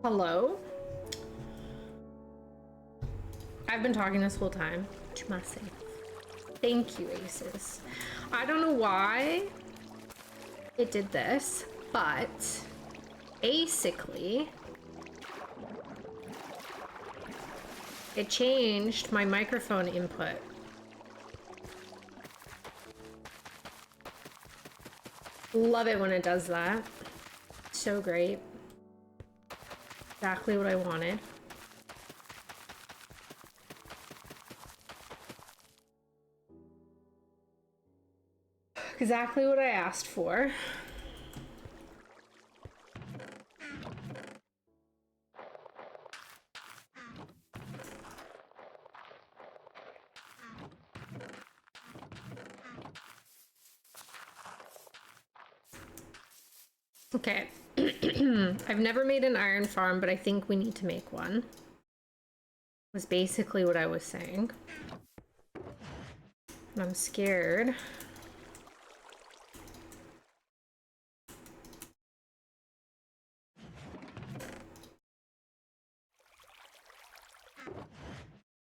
Hello? I've been talking this whole time to myself. Thank you, Aces. I don't know why it did this, but basically it changed my microphone input. Love it when it does that. So great. Exactly what I wanted. Exactly what I asked for. Okay. I've never made an iron farm, but I think we need to make one. Was basically what I was saying. I'm scared.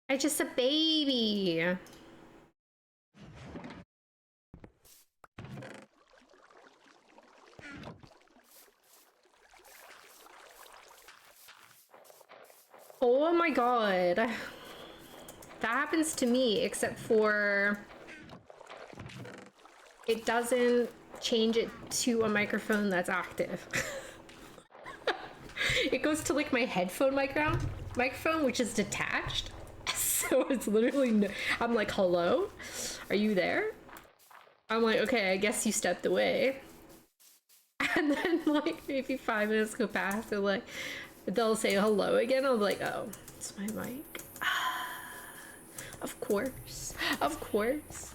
I just a baby. Oh my god. That happens to me, except for it doesn't change it to a microphone that's active. It goes to like my headphone microphone, which is detached. So it's literally, I'm like, hello? Are you there? I'm like, okay, I guess you stepped away. And then like maybe 5 minutes go past and like they'll say hello again. I'll be like, oh, it's my mic. Of course. Of course.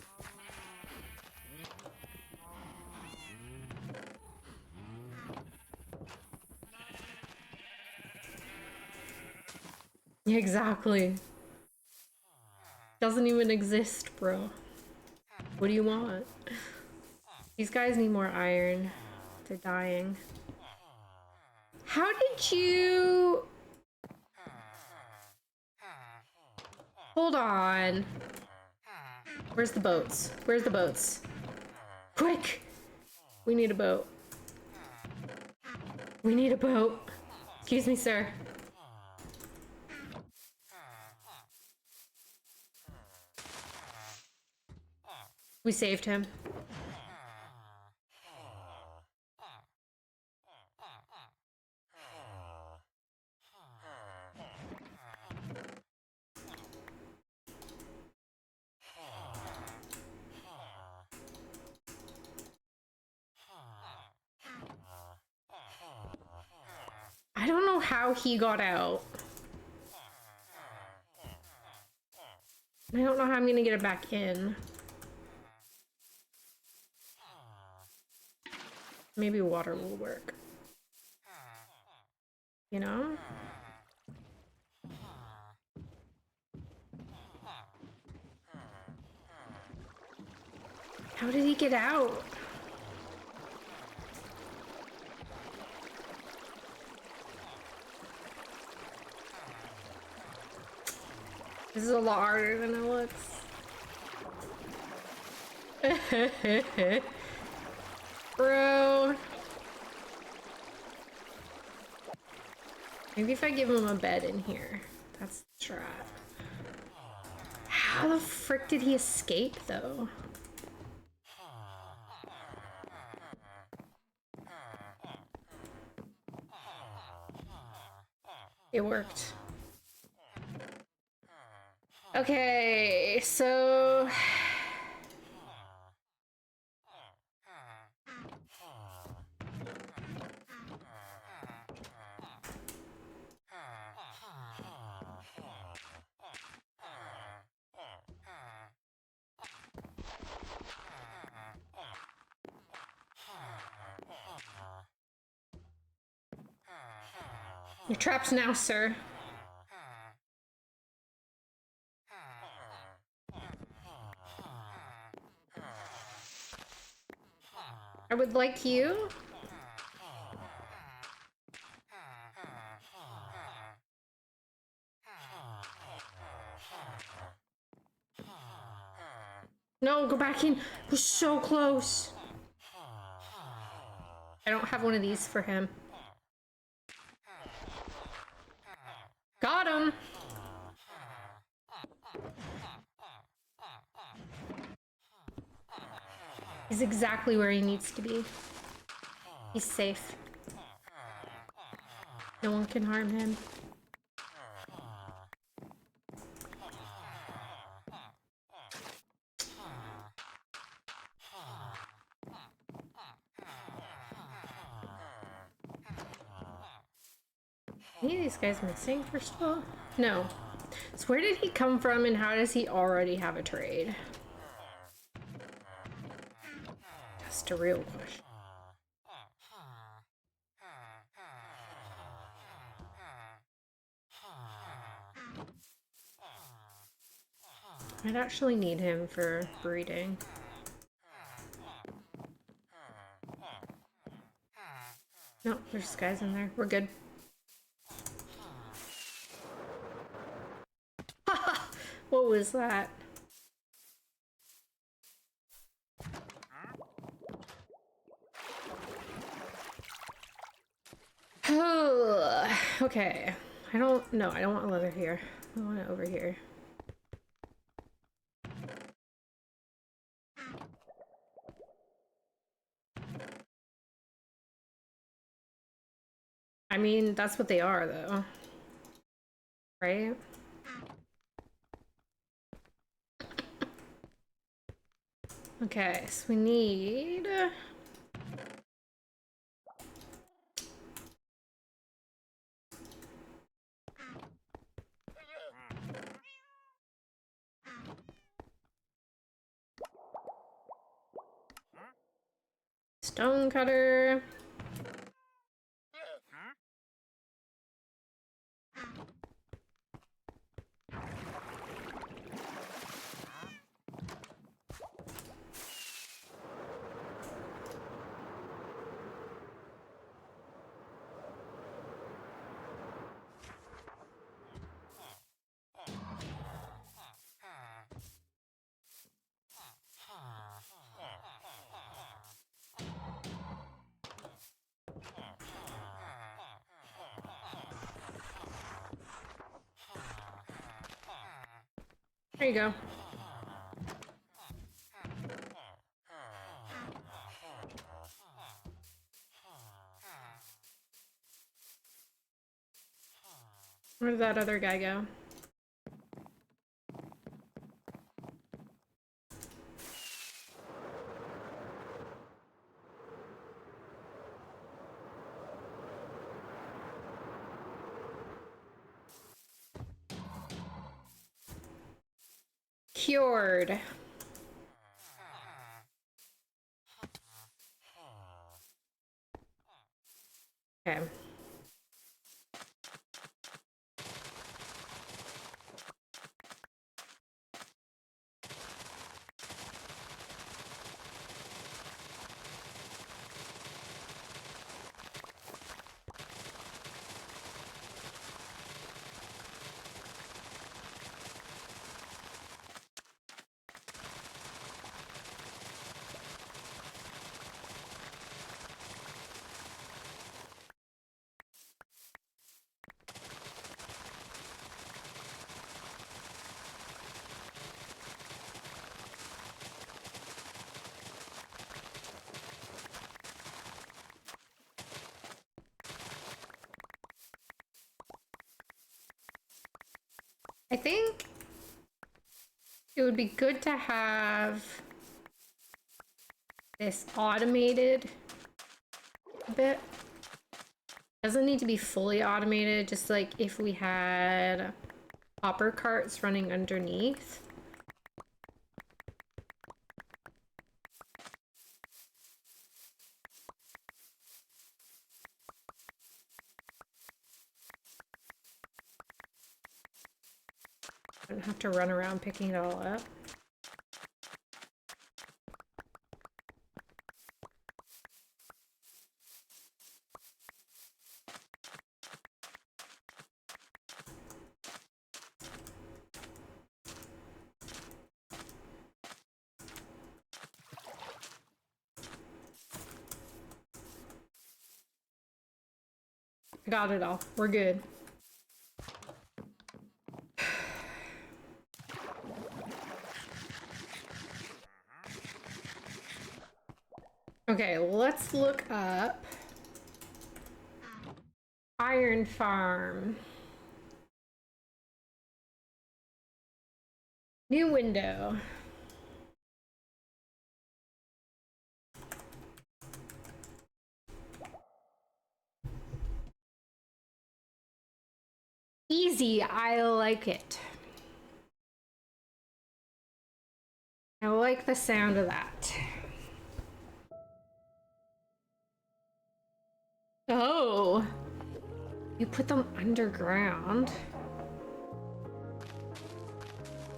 Yeah, exactly. Doesn't even exist, bro. What do you want? These guys need more iron. They're dying. How did you... Hold on. Where's the boats? Where's the boats? Quick! We need a boat. We need a boat. Excuse me, sir. We saved him. I don't know how he got out. I don't know how I'm gonna get it back in. Maybe water will work. You know? How did he get out? This is a lot harder than it looks. Bro. Maybe if I give him a bed in here. That's the trap. How the frick did he escape, though? It worked. Okay, so... You're trapped now, sir. I would like you. No, go back in. We're so close. I don't have one of these for him. Got him. He's exactly where he needs to be. He's safe. No one can harm him. Any of these guys missing, first of all? No. So where did he come from and how does he already have a trade? That's the real question. I'd actually need him for breeding. No, there's guys in there. We're good. What was that? Okay. I don't want leather here. I want it over here. I mean, that's what they are, though. Right? Okay, so we need... stone cutter. There you go. Where did that other guy go? Cured. Okay. I think it would be good to have this automated a bit. Doesn't need to be fully automated, just like if we had hopper carts running underneath. Wouldn't have to run around picking it all up. I got it all. We're good. Okay, let's look up Iron Farm. New window. Easy, I like it. I like the sound of that. Oh, you put them underground.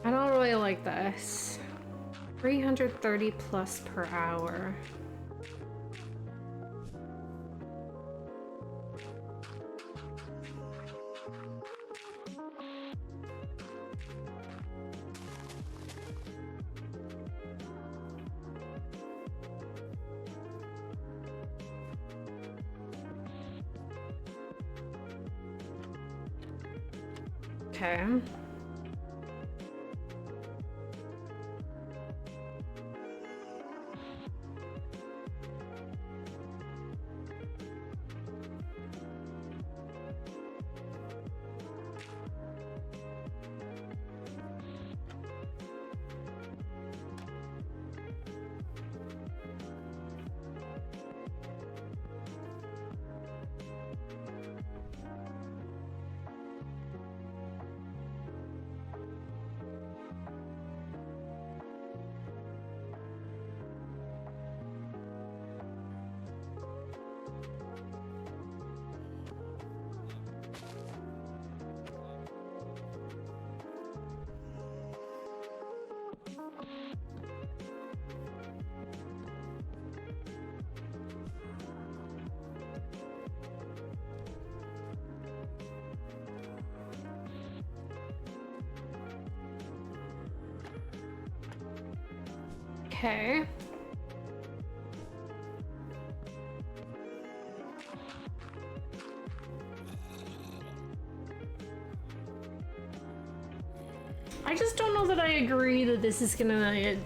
I don't I like this. 330 plus per hour. Okay. Okay. I just don't know that I agree that this is gonna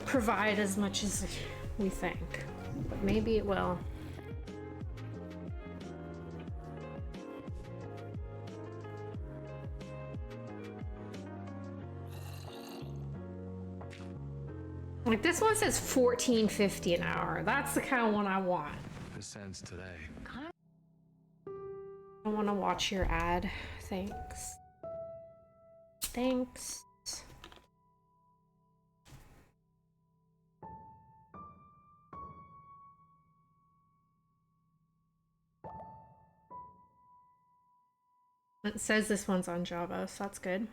provide as much as we think. But maybe it will. Like this one says $14.50 an hour. That's the kind of one I want. Percents today. I want to watch your ad. Thanks. Thanks. It says this one's on Java, so that's good.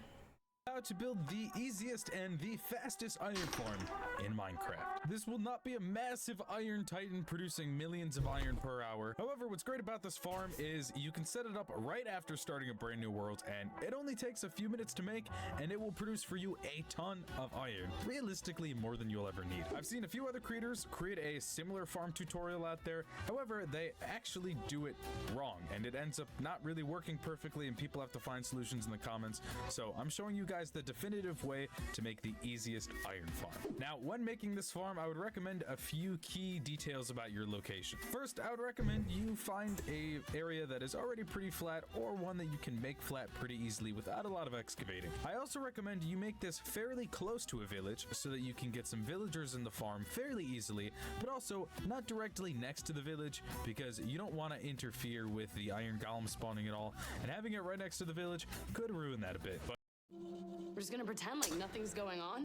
How to build the easiest and the fastest iron farm in Minecraft. This will not be a massive iron titan producing millions of iron per hour. However, what's great about this farm is you can set it up right after starting a brand new world, and it only takes a few minutes to make, and it will produce for you a ton of iron. Realistically, more than you'll ever need. I've seen a few other creators create a similar farm tutorial out there. However, they actually do it wrong, and it ends up not really working perfectly, and people have to find solutions in the comments. So I'm showing you guys the definitive way to make the easiest iron farm. Now, when making this farm, I would recommend a few key details about your location. First, I would recommend you find a area that is already pretty flat, or one that you can make flat pretty easily without a lot of excavating. I also recommend you make this fairly close to a village so that you can get some villagers in the farm fairly easily, but also not directly next to the village, because you don't want to interfere with the iron golem spawning at all, and having it right next to the village could ruin that a bit. But we're just gonna pretend like nothing's going on.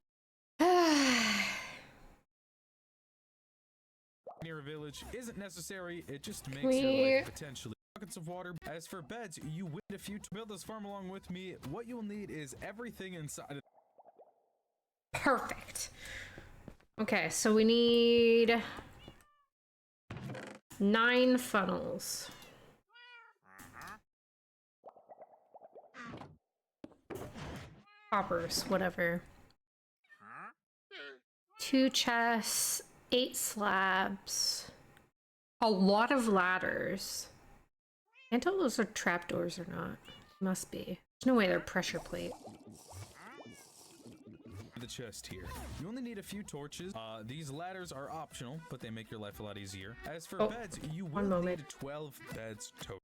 Near a village isn't necessary, it just makes your life potentially buckets of water. As for beds, you will need a few to build this farm along with me. What you'll need is everything inside. Perfect. Okay, so we need 9 funnels. Hoppers, whatever. 2 chests, 8 slabs, a lot of ladders. Can't tell if those are trapdoors or not. Must be. There's no way they're pressure plate. The chest here. You only need a few torches. These ladders are optional, but they make your life a lot easier. As for beds, you will need 12 beds total.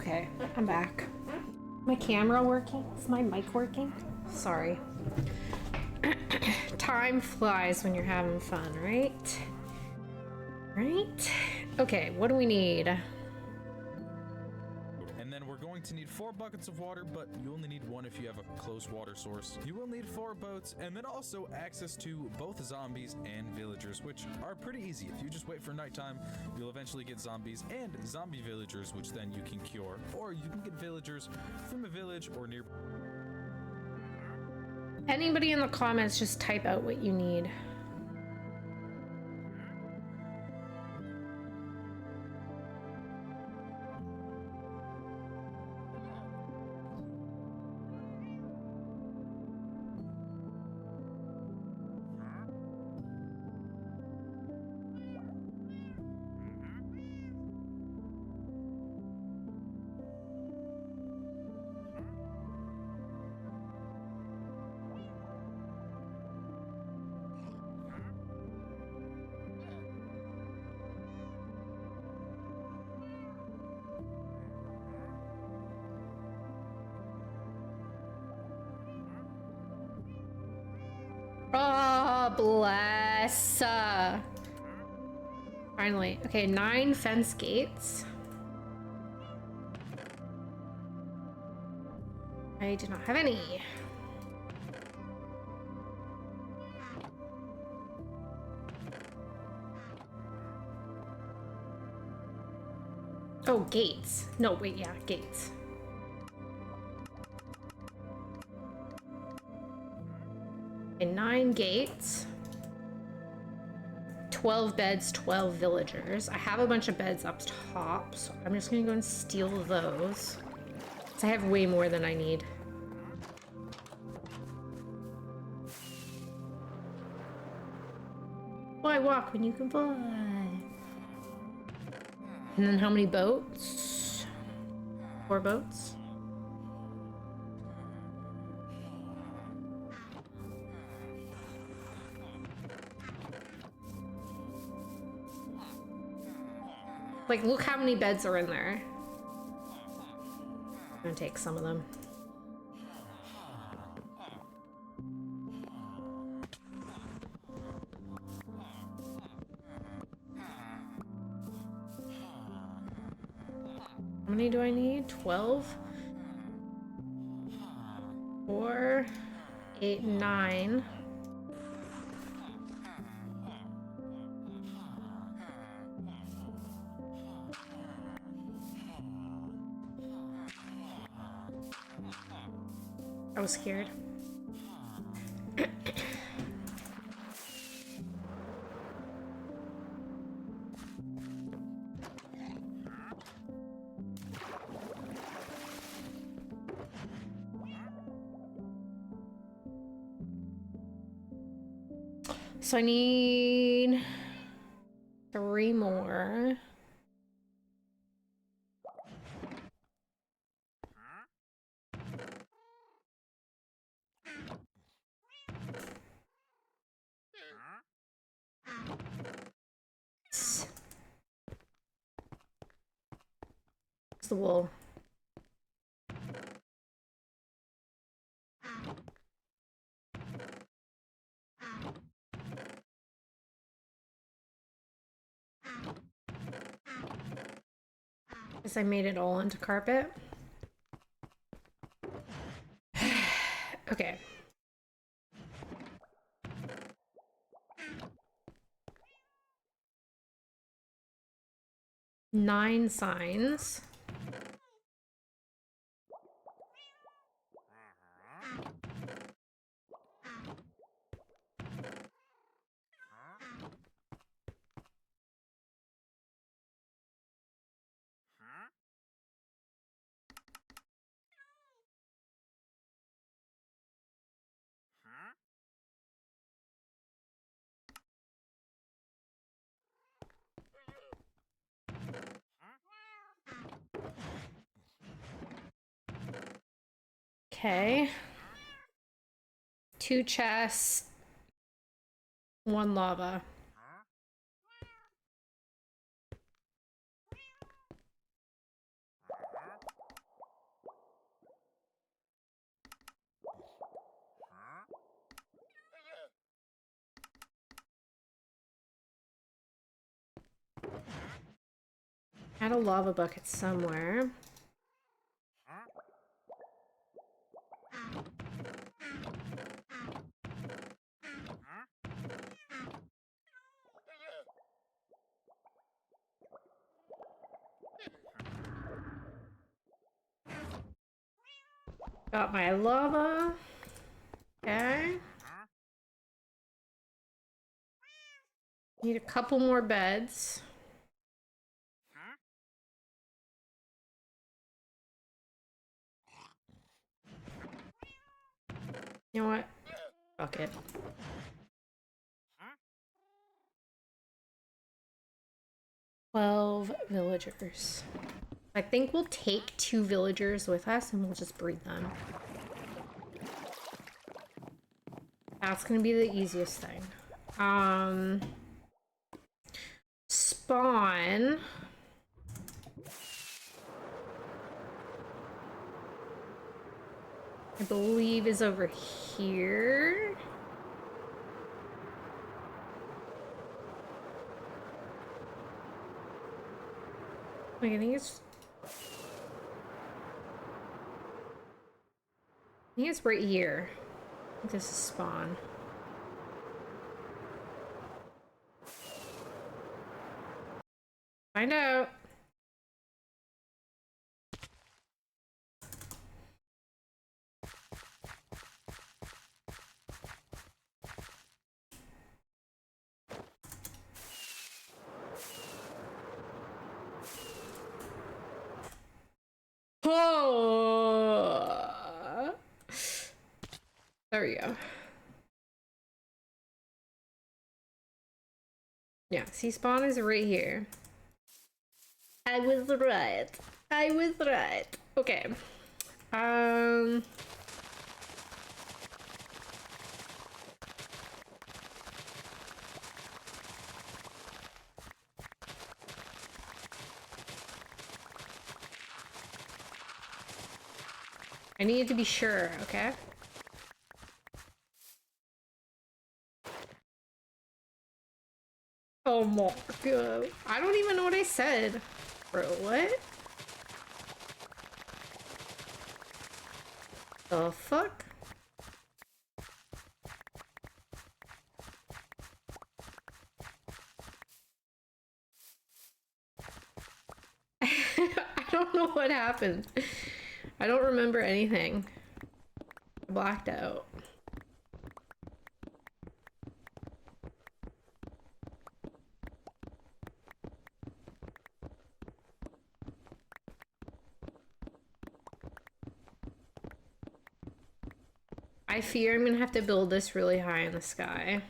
Okay, I'm back. My camera working? Is my mic working? Sorry. Time flies when you're having fun, right? Right? Okay, what do we need? And then we're going to need 4 buckets of water, but you only need 1 if you have a close water source. You will need 4 boats, and then also access to both zombies and villagers, which are pretty easy. If you just wait for nighttime, you'll eventually get zombies and zombie villagers, which then you can cure. Or you can get villagers from a village or near. Anybody in the comments, just type out what you need. Oh, bless. Finally. Okay, 9 fence gates. I do not have any. Oh, gates. No, wait, yeah, gates. Okay, 9 gates. 12 beds, 12 villagers. I have a bunch of beds up top, so I'm just gonna go and steal those. So I have way more than I need. Why walk when you can fly? And then how many boats? 4 boats? Like, look how many beds are in there. I'm gonna take some of them. How many do I need? 12? 4, 8, 9. I was scared. So I need 3 more. It's the wool. Guess I made it all into carpet. Okay. Nine signs. Okay. 2 chests. 1 lava. Add a lava bucket somewhere. Got my lava. Okay. Need a couple more beds. You know what? Fuck it. $12 villagers. I think we'll take 2 villagers with us and we'll just breed them. That's gonna be the easiest thing. Spawn. I believe is over here. Wait, I think it's right here. This is spawn. Find out. Oh. There we go. Yeah, see, spawn is right here. I was right. I was right. Okay. I need to be sure, okay? Oh my god. I don't even know what I said. Bro, what? The fuck? I don't know what happened. I don't remember anything. I blacked out. I fear I'm gonna have to build this really high in the sky.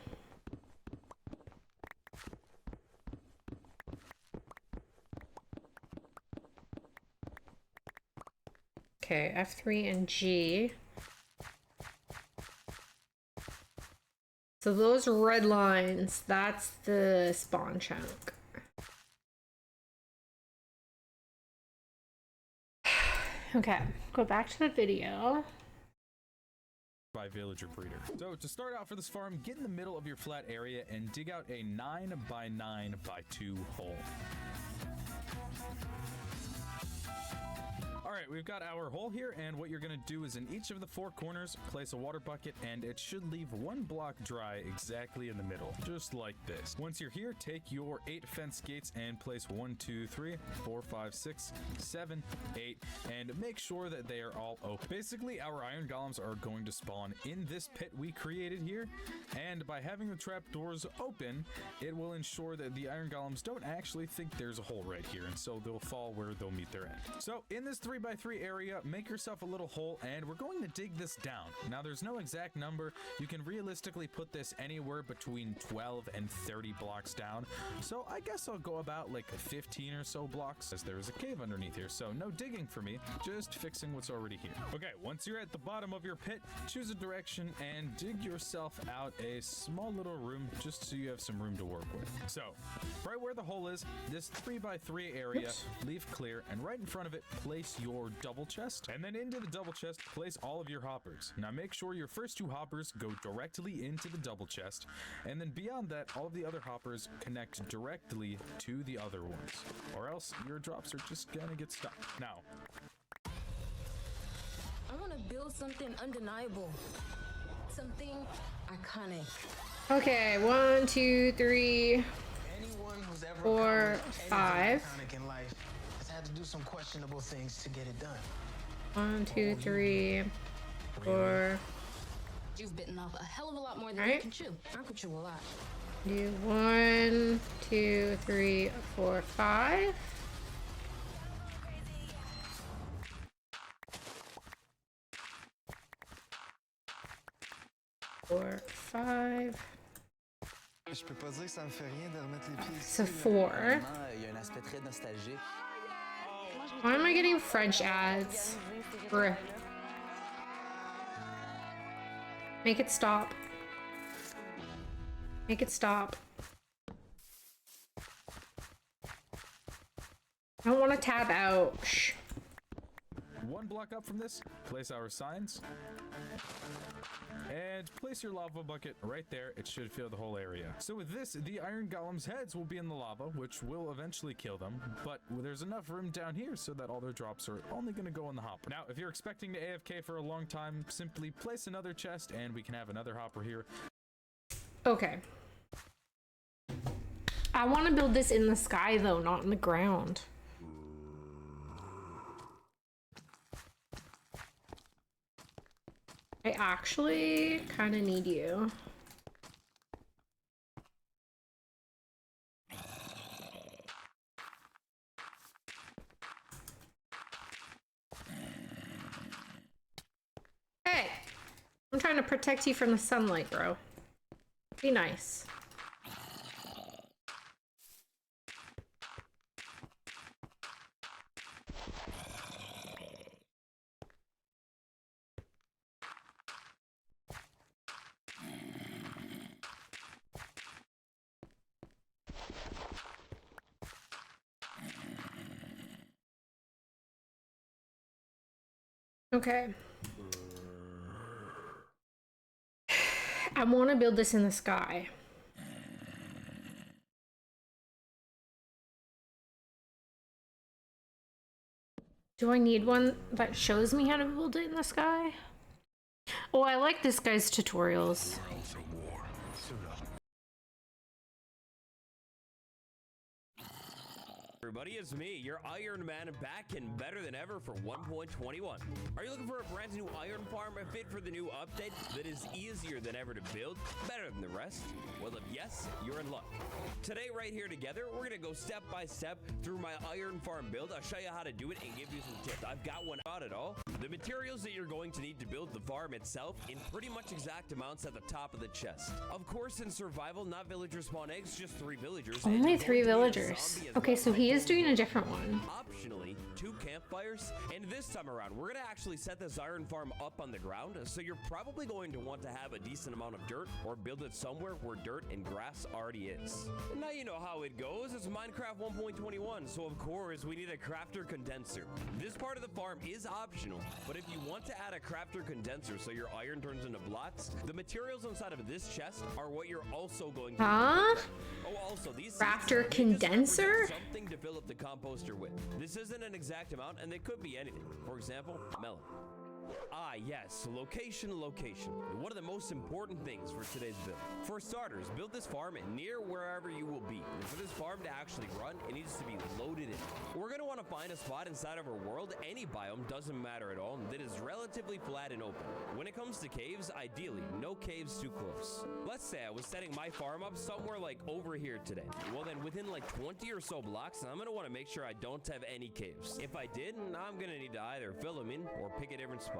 Okay, F3 and G. So those red lines, that's the spawn chunk. Okay, go back to the video. By villager breeder. So to start out for this farm, get in the middle of your flat area and dig out a 9 by 9 by 2 hole. Alright, we've got our hole here, and what you're gonna do is in each of the 4 corners, place a water bucket, and it should leave 1 block dry exactly in the middle, just like this. Once you're here, take your 8 fence gates and place 1, 2, 3, 4, 5, 6, 7, 8, and make sure that they are all open. Basically, our iron golems are going to spawn in this pit we created here, and by having the trapdoors open, it will ensure that the iron golems don't actually think there's a hole right here, and so they'll fall where they'll meet their end. So in this 3 by 3 area, make yourself a little hole, and we're going to dig this down. Now there's no exact number. You can realistically put this anywhere between 12 and 30 blocks down, so I guess I'll go about like 15 or so blocks, as there is a cave underneath here, so no digging for me, just fixing what's already here. Okay, once you're at the bottom of your pit, choose a direction and dig yourself out a small little room, just so you have some room to work with. So right where the hole is, this 3 by 3 area, leave clear, and right in front of it, place your double chest, and then into the double chest, place all of your hoppers. Now make sure your first 2 hoppers go directly into the double chest, and then beyond that, all of the other hoppers connect directly to the other ones, or else your drops are just gonna get stuck. Now, I want to build something undeniable, something iconic. Okay, 1, 2, 3, Anyone who's ever 4, accomplished 5. anything iconic in life has had to do some questionable things to get it done. 1, 2, 3, 4. You've bitten off a hell of a lot more than Alright. you can chew. I could chew a lot. Do 1, 2, 3, 4, 5. Four, 5. Je peux pas dire que ça me fait rien de remettre les pieds ici. So là. 4. Il y a un aspect très nostalgique. Why am I getting French ads? Bruh. Make it stop. Make it stop. I don't want to tab out. Shh. 1 block up from this, place our signs, and place your lava bucket right there. It should fill the whole area. So with this, the iron golem's heads will be in the lava, which will eventually kill them, but there's enough room down here so that all their drops are only going to go in the hopper. Now, if you're expecting to AFK for a long time, simply place another chest and we can have another hopper here. Okay. I want to build this in the sky though, not in the ground. I actually kind of need you. Hey, I'm trying to protect you from the sunlight, bro. Be nice. Okay. I want to build this in the sky. Do I need one that shows me how to build it in the sky? Oh, I like this guy's tutorials. Everybody, it's me, your Iron Man, back and better than ever for 1.21. Are you looking for a brand new iron farm fit for the new update that is easier than ever to build, better than the rest? Well, if yes, you're in luck. Today, right here together, we're gonna go step by step through my iron farm build. I'll show you how to do it and give you some tips. I've got one about it all. The materials that you're going to need to build the farm itself in pretty much exact amounts at the top of the chest. Of course, in survival, not villagers spawn eggs, just 3 villagers. and Only you're 3 going to need a villagers. zombie as Okay, well. so he is doing a different one. Optionally, 2 campfires, and this time around, we're gonna actually set this iron farm up on the ground, so you're probably going to want to have a decent amount of dirt, or build it somewhere where dirt and grass already is. And now you know how it goes, it's Minecraft 1.21, so of course we need a crafter condenser. This part of the farm is optional, but if you want to add a crafter condenser so your iron turns into blocks, the materials inside of this chest are what you're also going to Huh? need. Oh, also, these seeds, Crafter they just condenser? represent something to fill up the composter with. This isn't an exact amount, and they could be anything. For example, melon. Ah, yes, location. One of the most important things for today's build. For starters, build this farm near wherever you will be. And for this farm to actually run, it needs to be loaded in. We're going to want to find a spot inside of our world, any biome, doesn't matter at all, that is relatively flat and open. When it comes to caves, ideally, no caves too close. Let's say I was setting my farm up somewhere like over here today. Well then, within like 20 or so blocks, I'm going to want to make sure I don't have any caves. If I did, I'm going to need to either fill them in or pick a different spot.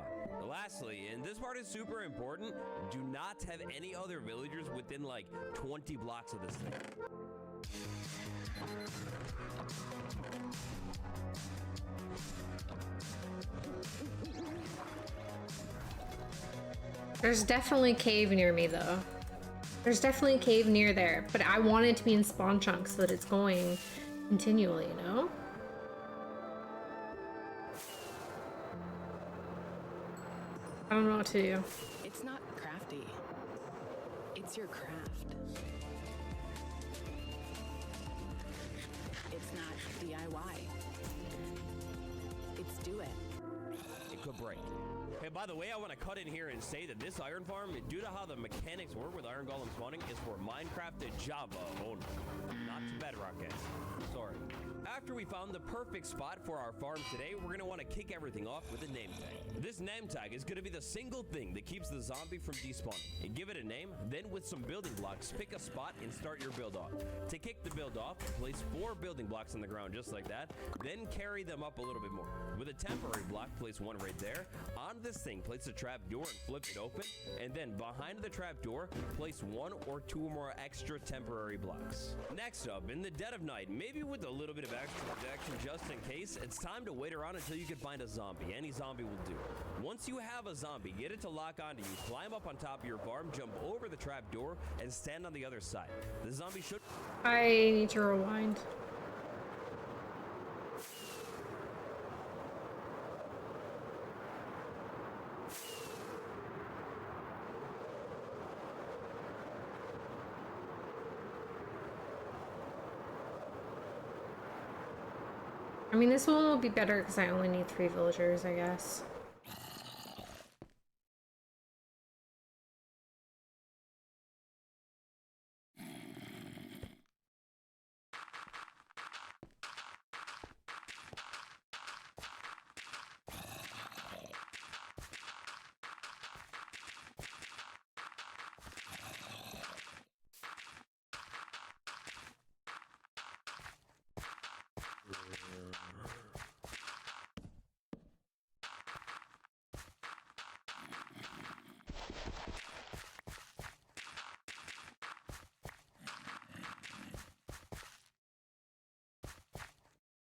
Lastly, and this part is super important, do not have any other villagers within like 20 blocks of this thing. There's definitely a cave near me though. There's definitely a cave near there, but I want it to be in spawn chunks so that it's going continually, you know? I don't know what to do. It's not crafty. It's your craft. It's not DIY. It's do it. It could break. Hey, by the way, I want to cut in here and say that this iron farm, due to how the mechanics work with iron golem spawning, is for Minecraft and Java only, not to Bedrock guys. Sorry. After we found the perfect spot for our farm today, we're going to want to kick everything off with a name tag. This name tag is going to be the single thing that keeps the zombie from despawning. And give it a name, then with some building blocks, pick a spot and start your build off. To kick the build off, place 4 building blocks on the ground just like that, then carry them up a little bit more. With a temporary block, place 1 right there. On this thing, place a trap door and flip it open, and then behind the trap door, place 1 or 2 more extra temporary blocks. Next up, in the dead of night, maybe with a little bit of extra protection just in case, it's time to wait around until you can find a zombie. Any zombie will do. Once you have a zombie, get it to lock onto you, climb up on top of your farm, jump over the trap door, and stand on the other side. The zombie should... I need to rewind. I mean, this one will be better because I only need 3 villagers, I guess.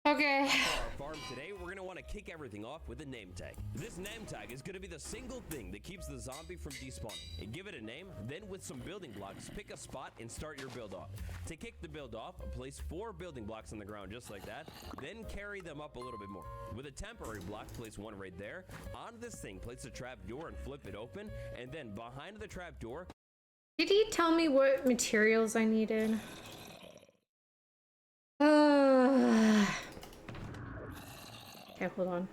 Okay. For our farm today, we're going to want to kick everything off with a name tag. This name tag is going to be the single thing that keeps the zombie from despawning. And give it a name, then with some building blocks, pick a spot and start your build off. To kick the build off, place 4 building blocks on the ground just like that, then carry them up a little bit more. With a temporary block, place 1 right there. On this thing, place a trap door and flip it open, and then behind the trap door... Did he tell me what materials I needed? Okay, hold on.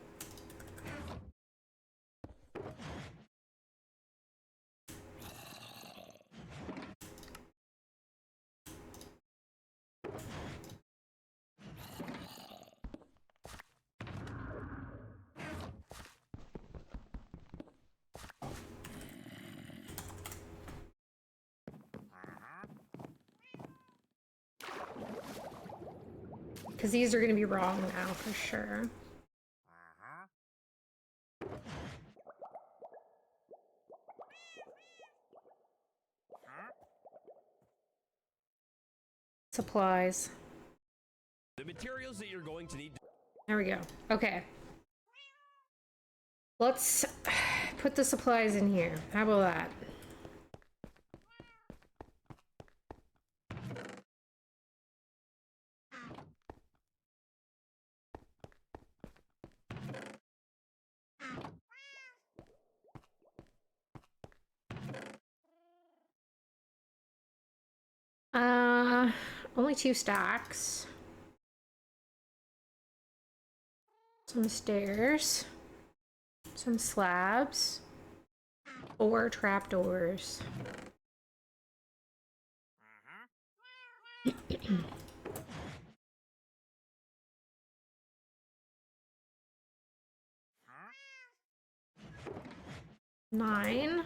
Because these are going to be wrong now for sure. Supplies. The materials that you're going to need... There we go. Okay. Let's put the supplies in here. How about that? Only 2 stacks. Some stairs. Some slabs. 4 trapdoors. Nine.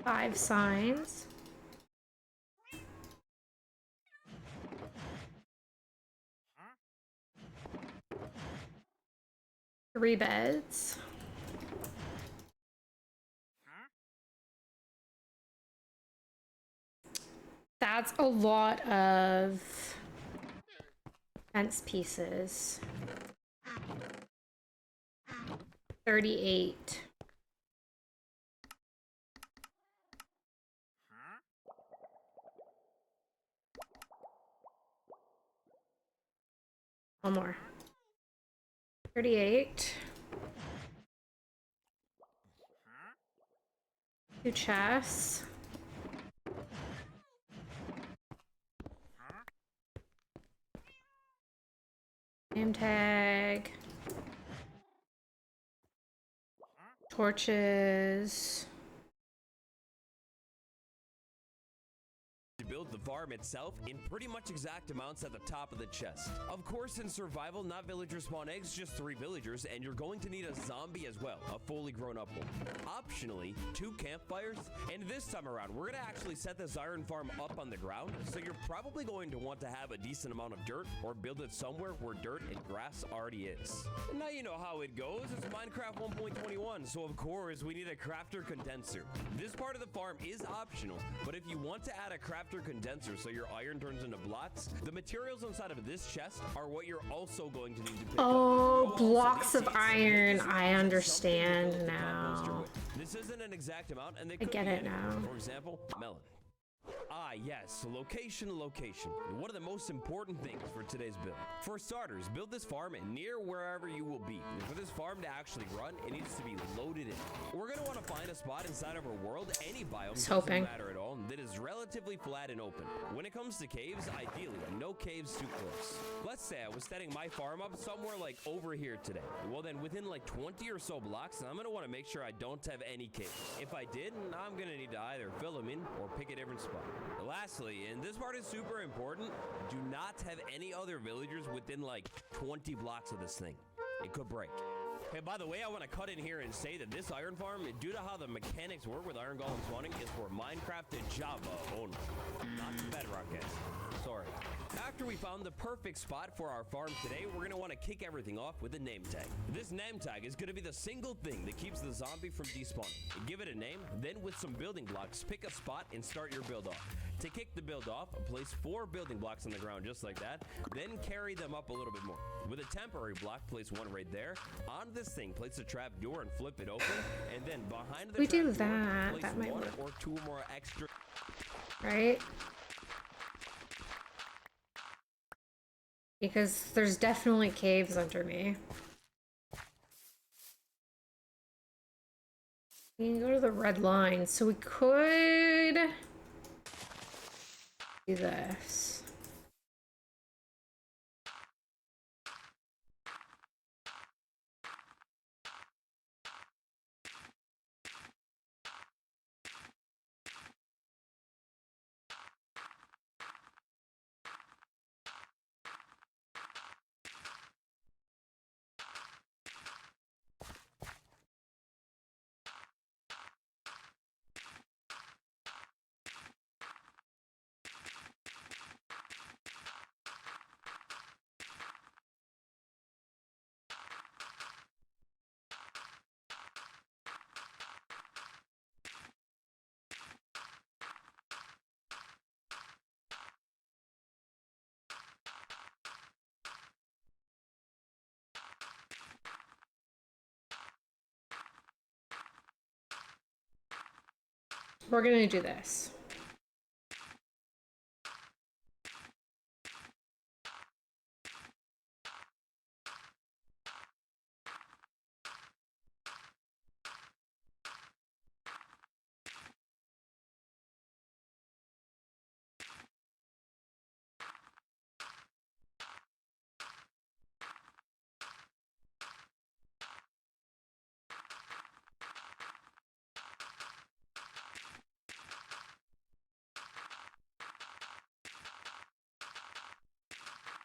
5 signs. 3 beds. That's a lot of fence pieces. 38. One more. 38. 2 chests. Name tag. Torches. To build the farm itself in pretty much exact amounts at the top of the chest. Of course, in survival, not villagers spawn eggs, just 3 villagers, and you're going to need a zombie as well, a fully grown up one. Optionally, 2 campfires, and this time around, we're gonna actually set this iron farm up on the ground, so you're probably going to want to have a decent amount of dirt, or build it somewhere where dirt and grass already is. And now you know how it goes, it's Minecraft 1.21, so of course, we need a crafter condenser. This part of the farm is optional, but if you want to add a crafter condenser so your iron turns into blocks, the materials inside of this chest are what you're also going to need to pick Oh, up. blocks Also, of these iron. seeds I represent understand something to build the composter now. with. This isn't an exact amount, and they I could get be it anything. now. For example, melon. Ah, yes, location, location. One of the most important things for today's build. For starters, build this farm near wherever you will be. And for this farm to actually run, it needs to be loaded in. We're going to want to find a spot inside of our world, any biome, doesn't hoping. matter at all, that is relatively flat and open. When it comes to caves, ideally, no caves too close. Let's say I was setting my farm up somewhere like over here today. Well then, within like 20 or so blocks, I'm going to want to make sure I don't have any caves. If I did, I'm going to need to either fill them in or pick a different spot. Lastly, and this part is super important, do not have any other villagers within like 20 blocks of this thing. It could break. Hey, by the way, I want to cut in here and say that this iron farm, due to how the mechanics work with iron golem spawning, is for Minecraft and Java only. Not Bedrock, guys. Sorry. After we found the perfect spot for our farm today, we're going to want to kick everything off with a name tag. This name tag is going to be the single thing that keeps the zombie from despawning. Give it a name, then with some building blocks, pick a spot and start your build off. To kick the build off, place 4 building blocks on the ground just like that, then carry them up a little bit more. With a temporary block, place 1 right there. On this thing, place a trap door and flip it open, and then behind the We do trap door, that. place That might 1 work. or 2 more extra. Right? Because there's definitely caves under me. We can go to the red line, so we could do this. We're gonna do this.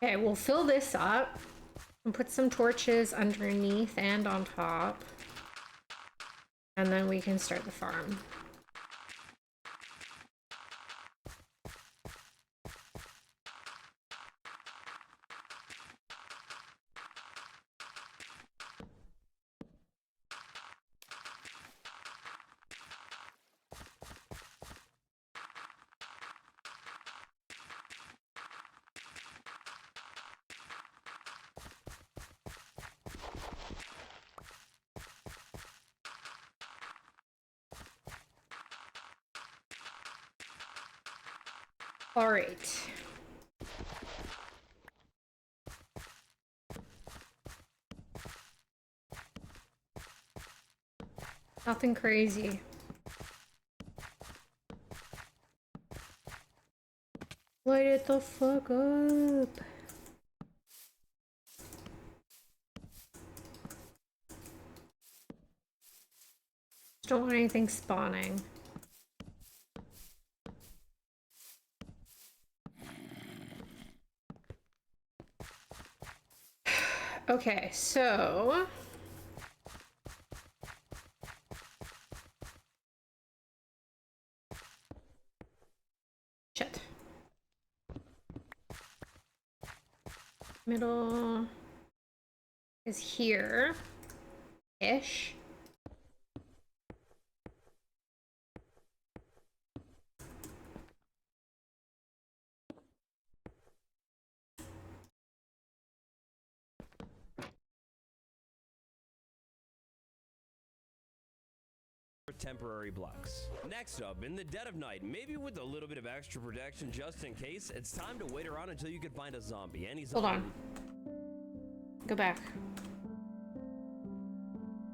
Okay, we'll fill this up and put some torches underneath and on top. And then we can start the farm. All right. Nothing crazy. Light it the fuck up. Just don't want anything spawning. Okay, so shit. Middle is here-ish. Temporary blocks. Next up, in the dead of night, maybe with a little bit of extra protection just in case, it's time to wait around until you can find a zombie. Any zombie. Hold on. Go back.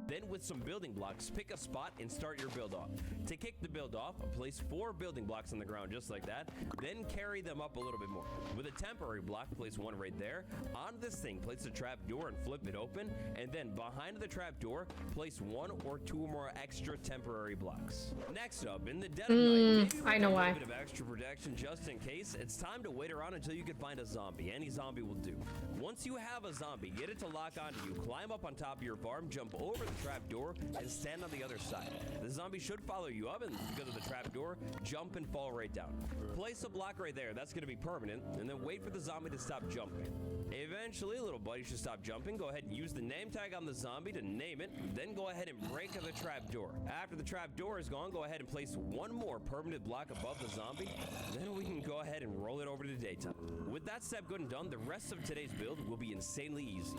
Then with some building blocks, pick a spot and start your build off. To kick the build off, place 4 building blocks on the ground just like that, then carry them up a little bit more. With a temporary block, place one right there. On this thing, place a trap door and flip it open, and then behind the trap door, place 1 or 2 more extra temporary blocks. Next up, in the dead of night, maybe I know why. a bit of extra protection just in case, it's time to wait around until you can find a zombie. Any zombie will do. Once you have a zombie, get it to lock onto you, climb up on top of your farm, jump over the trap door, and stand on the other side. The zombie should follow you up, and because of the trap door, jump and fall right down. Place a block right there, that's going to be permanent, and then wait for the zombie to stop jumping. Eventually, little buddy should stop jumping. Go ahead and use the name tag on the zombie to name it, then go ahead and break the trap door. After the trap door is gone, go ahead and place 1 more permanent block above the zombie, then we can go ahead and roll it over to daytime. With that step good and done, the rest of today's build will be insanely easy.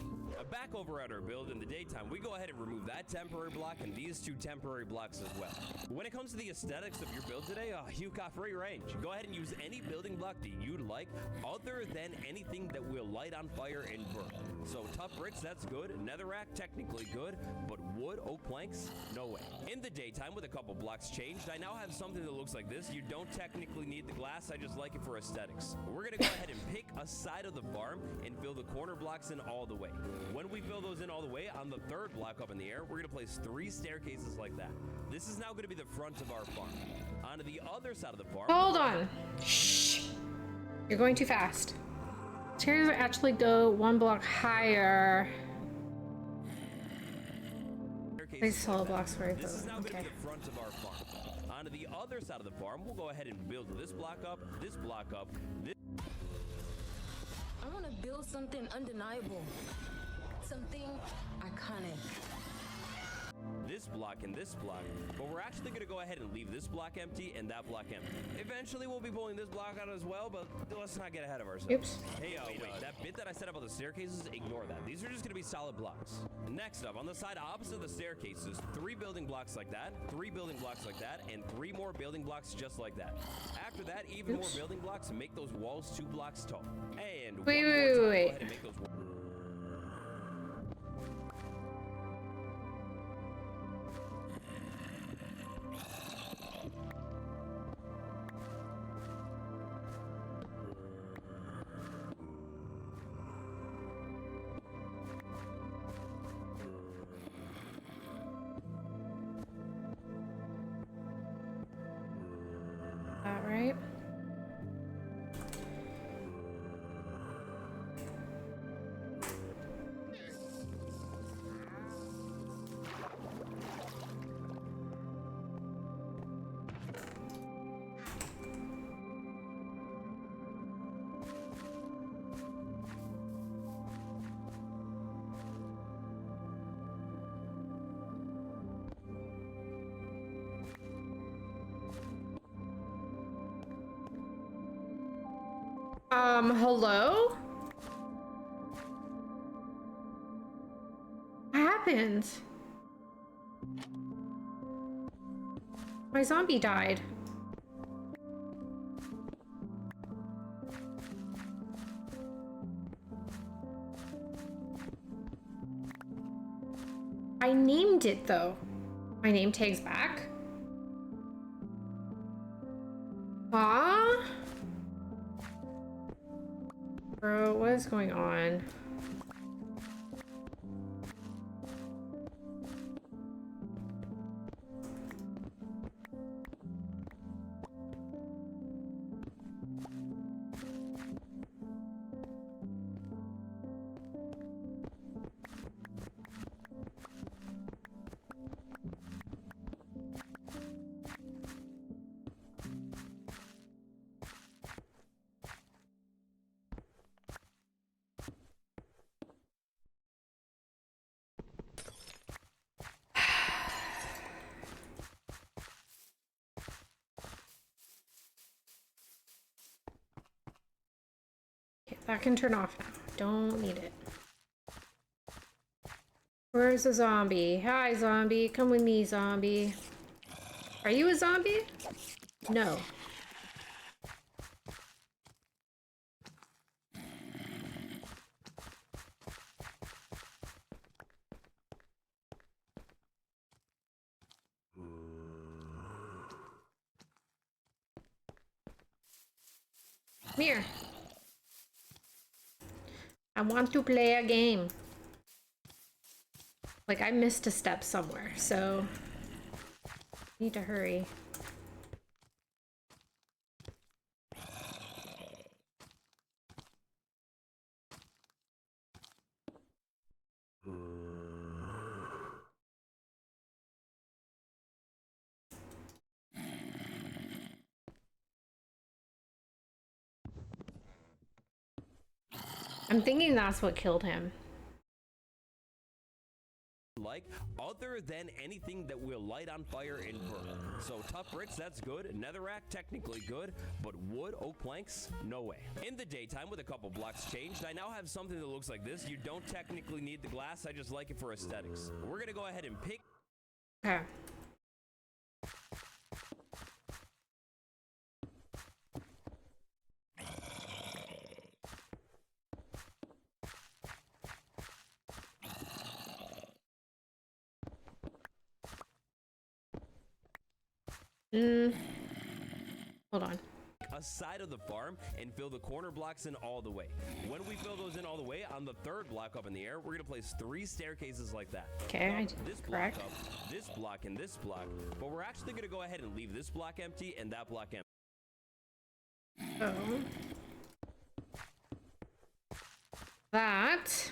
Back over at our build in the daytime, we go ahead and remove that temporary block and these 2 temporary blocks as well. When it comes to the aesthetics of your build today, you got free range. Go ahead and use any building block that you'd like other than anything that will light on fire and burn. So tough bricks, that's good. Netherrack, technically good, but wood, oak planks, no way. In the daytime, with a couple blocks changed, I now have something that looks like this. You don't technically need the glass, I just like it for aesthetics. We're gonna go ahead and pick a side of the farm and fill the corner blocks in all the way. When we fill those in all the way, on the 3rd block up in the air, we're gonna place 3 staircases like that. This is now gonna be the front of our farm. On the other side of the farm... Hold on. Shh. You're going too fast. Stairs actually go 1 block higher. Place solo blocks where I This is put. now going to Okay. be the front of our farm. On the other side of the farm, we'll go ahead and build this block up, this block up, this... I want to build something undeniable. Something iconic. This block and this block, but we're actually going to go ahead and leave this block empty and that block empty. Eventually, we'll be pulling this block out as well, but let's not get ahead of ourselves. Oops. Hey, wait, that bit that I said about the staircases, ignore that. These are just going to be solid blocks. Next up, on the side opposite the staircases, 3 building blocks like that, 3 building blocks like that, and 3 more building blocks just like that. After that, even more building blocks, and make those walls 2 blocks tall. And Wait, one more wait, time, wait. go ahead and make those... All right. Hello? What happened? My zombie died. I named it though. My name tags back? Huh? Bro, what is going on? Okay, that can turn off now. Don't need it. Where's the zombie? Hi, zombie. Come with me, zombie. Are you a zombie? No. Come here. I want to play a game. Like, I missed a step somewhere, so need to hurry. I'm thinking that's what killed him. Like, other than anything that will light on fire and burn. So tough bricks, that's good. Netherrack, technically good. But wood, oak planks, no way. In the daytime, with a couple blocks changed, I now have something that looks like this. You don't technically need the glass, I just like it for aesthetics. We're gonna go ahead and pick... Okay. Hold on. a side of the farm and fill the corner blocks in all the way. When we fill those in all the way, on the third block up in the air, we're gonna place 3 staircases like that. Okay, I This block up, this block, and this block. But we're actually gonna go ahead and leave this block empty and that block empty. Oh. That.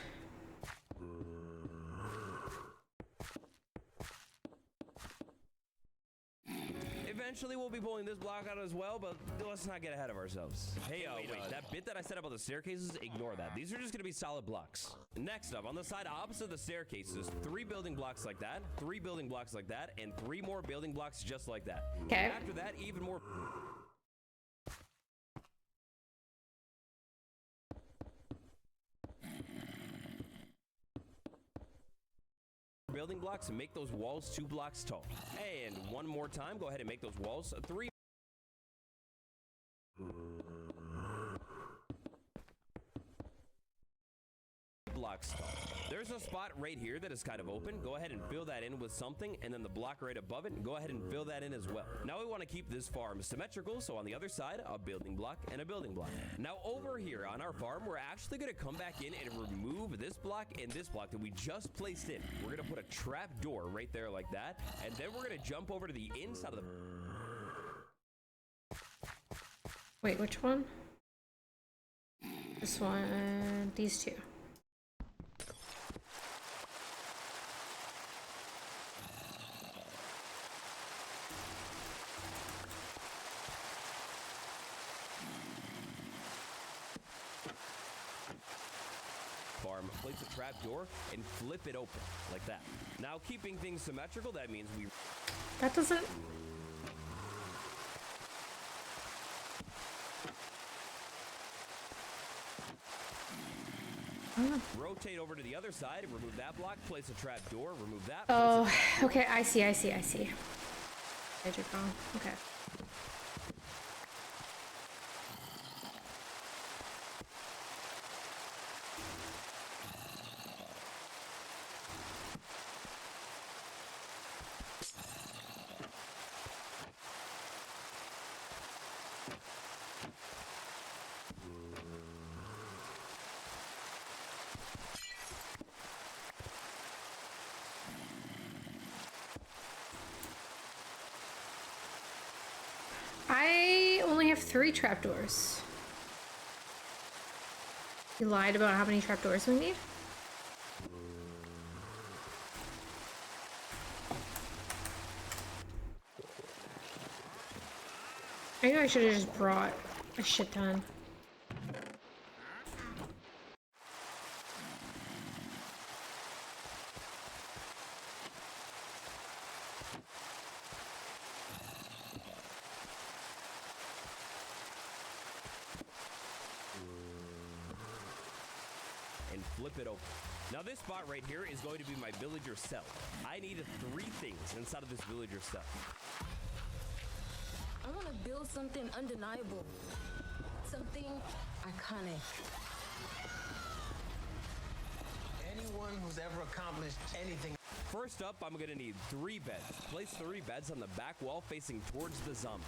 Eventually, we'll be pulling this block out as well, but let's not get ahead of ourselves. Hey, wait, that bit that I said about the staircases, ignore that. These are just gonna be solid blocks. Next up, on the side opposite the staircases, 3 building blocks like that, 3 building blocks like that, and 3 more building blocks just like that. Okay. After that, even more... building blocks and make those walls 2 blocks tall. And one more time, go ahead and make those walls 3 blocks tall. There's a spot right here that is kind of open. Go ahead and fill that in with something, and then the block right above it, and go ahead and fill that in as well. Now we want to keep this farm symmetrical, so on the other side, a building block and a building block. Now over here on our farm, we're actually going to come back in and remove this block and this block that we just placed in. We're going to put a trap door right there like that, and then we're going to jump over to the inside of the... Wait, which one? This one. These 2. farm, place a trap door, and flip it open like that. Now, keeping things symmetrical, that means we... That doesn't... rotate over to the other side and remove that block, place a trap door, remove that. Oh, okay, I see. Where'd you go? Okay. 3 trapdoors. You lied about how many trapdoors we need? I know I should have just brought a shit ton. And flip it open. Now this spot right here is going to be my villager cell. I need 3 things inside of this villager cell. I want to build something undeniable. Something iconic. Anyone who's ever accomplished anything. First up, I'm gonna need 3 beds. Place 3 beds on the back wall facing towards the zombie.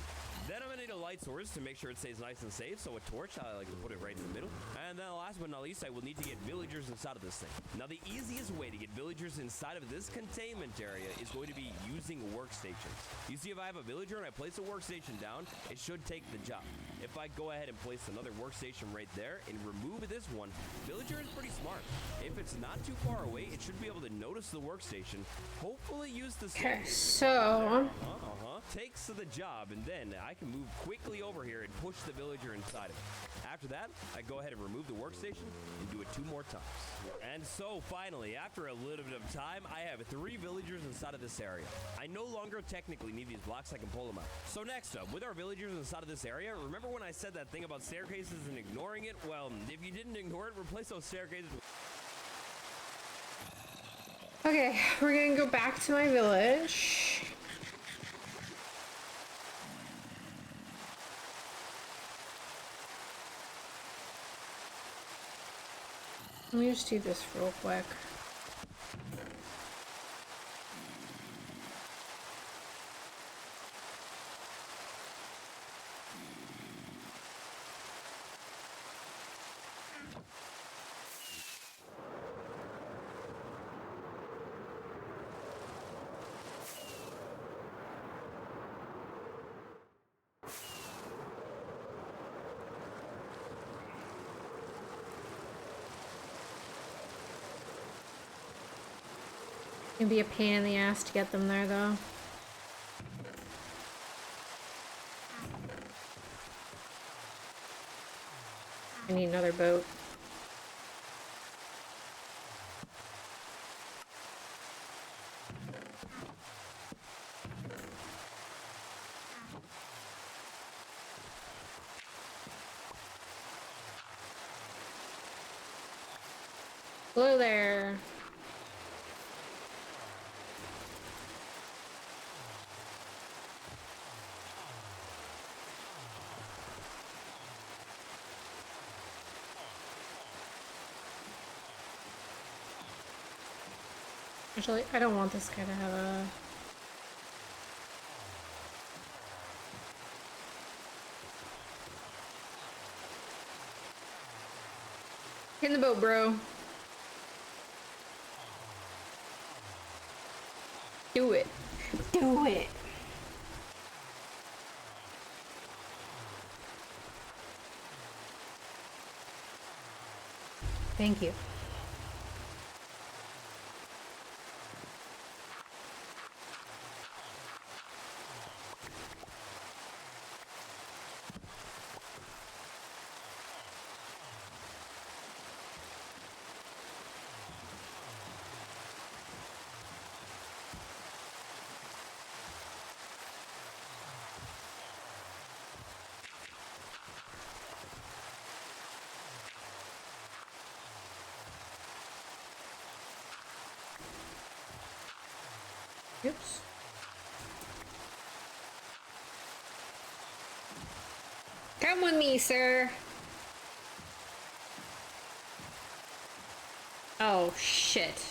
Then I'm gonna need a light source to make sure it stays nice and safe. So a torch, I like to put it right in the middle. And then last but not least, I will need to get villagers inside of this thing. Now the easiest way to get villagers inside of this containment area is going to be using workstations. You see, if I have a villager and I place a workstation down, it should take the job. If I go ahead and place another workstation right there and remove this one, villager is pretty smart. If it's not too far away, it should be able to notice the workstation, hopefully use the Okay, so takes the job, and then I can move quickly over here and push the villager inside of it. After that, I go ahead and remove the workstation and do it 2 more times. And so finally, after a little bit of time, I have 3 villagers inside of this area. I no longer technically need these blocks, I can pull them out. So next up, with our villagers inside of this area, remember when I said that thing about staircases and ignoring it? Well, if you didn't ignore it, replace those staircases with... okay, we're gonna go back to my village. Let me just do this real quick. It'd be a pain in the ass to get them there, though. I need another boat. Hello there. Actually, I don't want this guy to have a... Get in the boat, bro. Do it. Do it. Thank you. Oops. Come with me, sir. Oh, shit.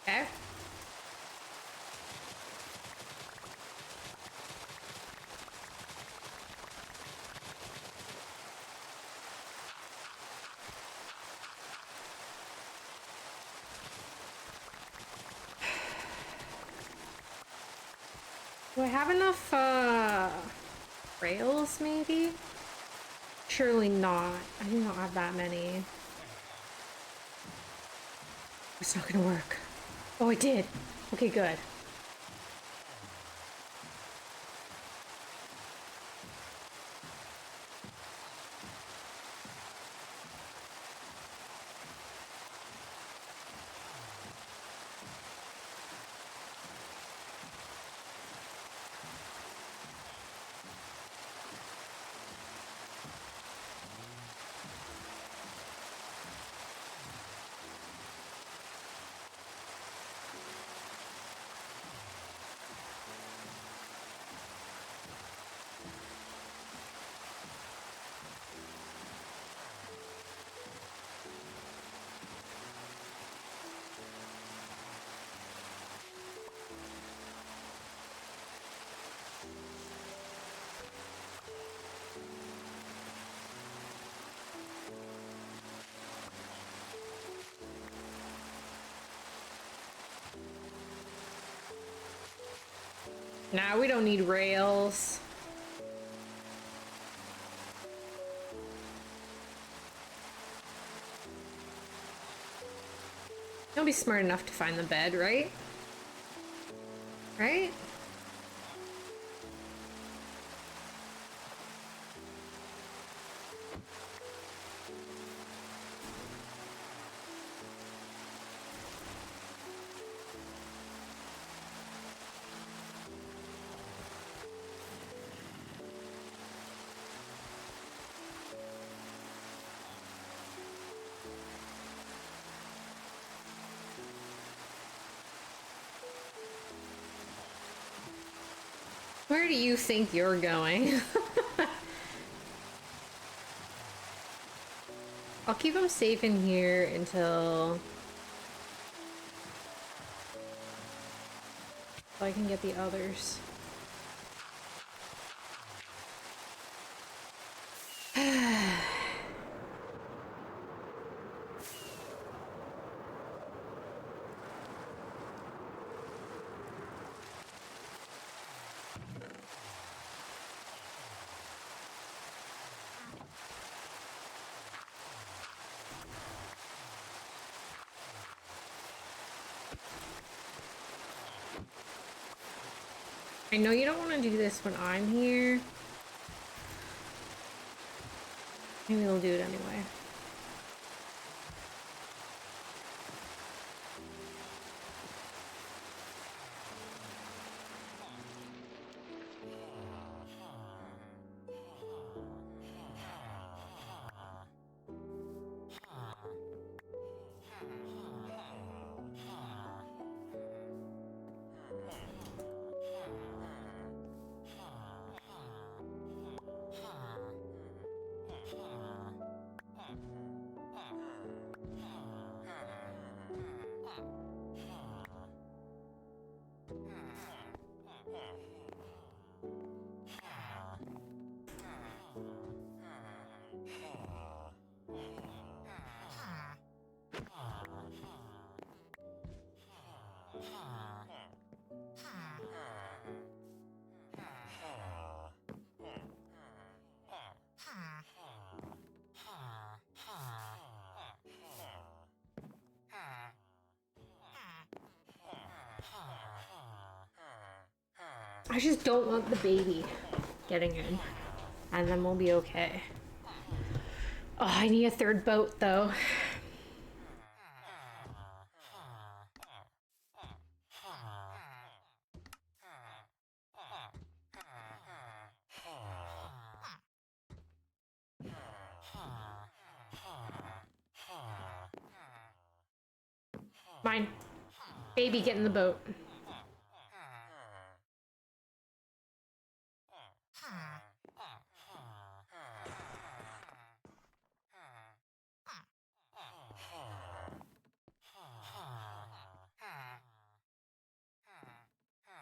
Okay. Do I have enough, rails, maybe? Surely not. I do not have that many. It's not gonna work. Oh, it did. Okay, good. Nah, we don't need rails. Don't be smart enough to find the bed, right? Right? Where do you think you're going? I'll keep him safe in here until I can get the others. I know you don't want to do this when I'm here. Maybe we'll do it anyway. I just don't want the baby getting in, and then we'll be okay. Oh, I need a third boat though. Mine. Baby, get in the boat.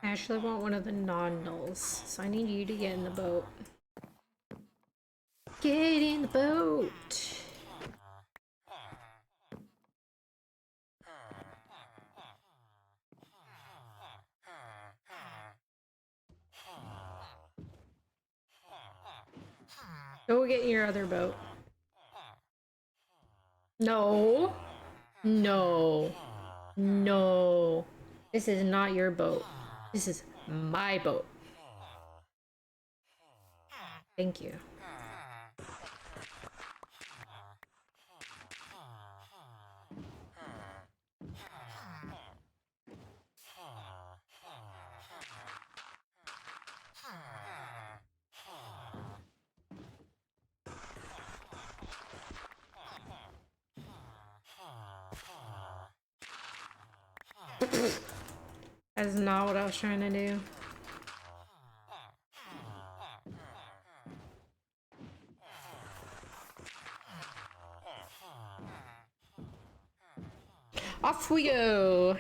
I actually want one of the non-nulls, so I need you to get in the boat. Get in the boat! Go get your other boat. No. No. No. This is not your boat. This is my boat. Thank you. That's not what I was trying to do. Off we go.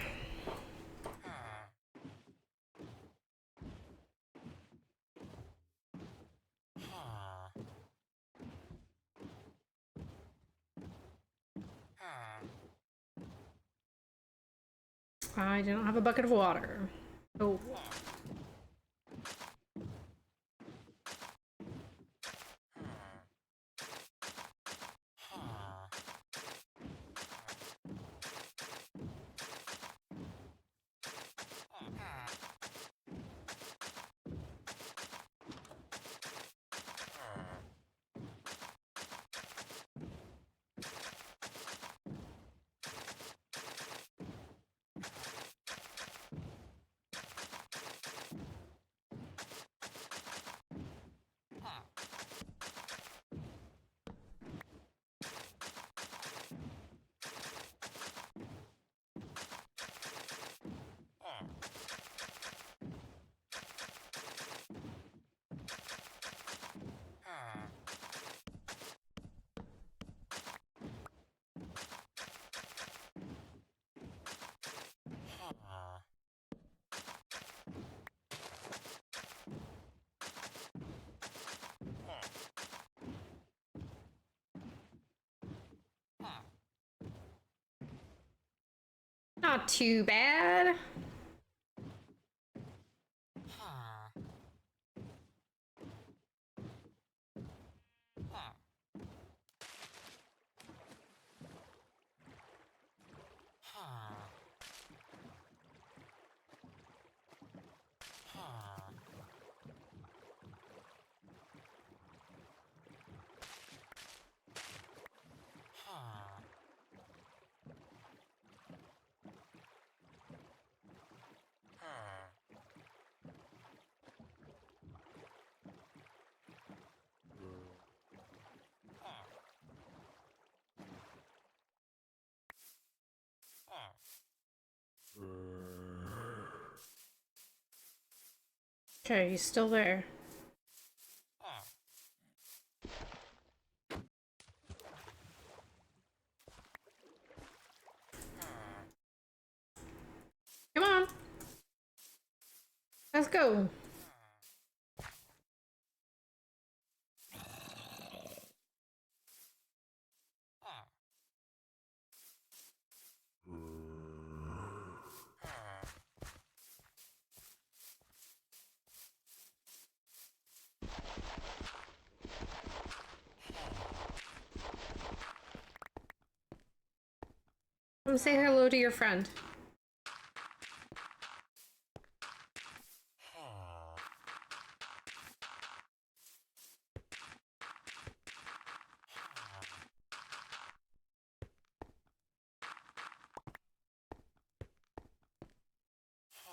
I don't have a bucket of water. Oh. Not too bad. Okay, he's still there. Come on. Let's go. Come say hello to your friend.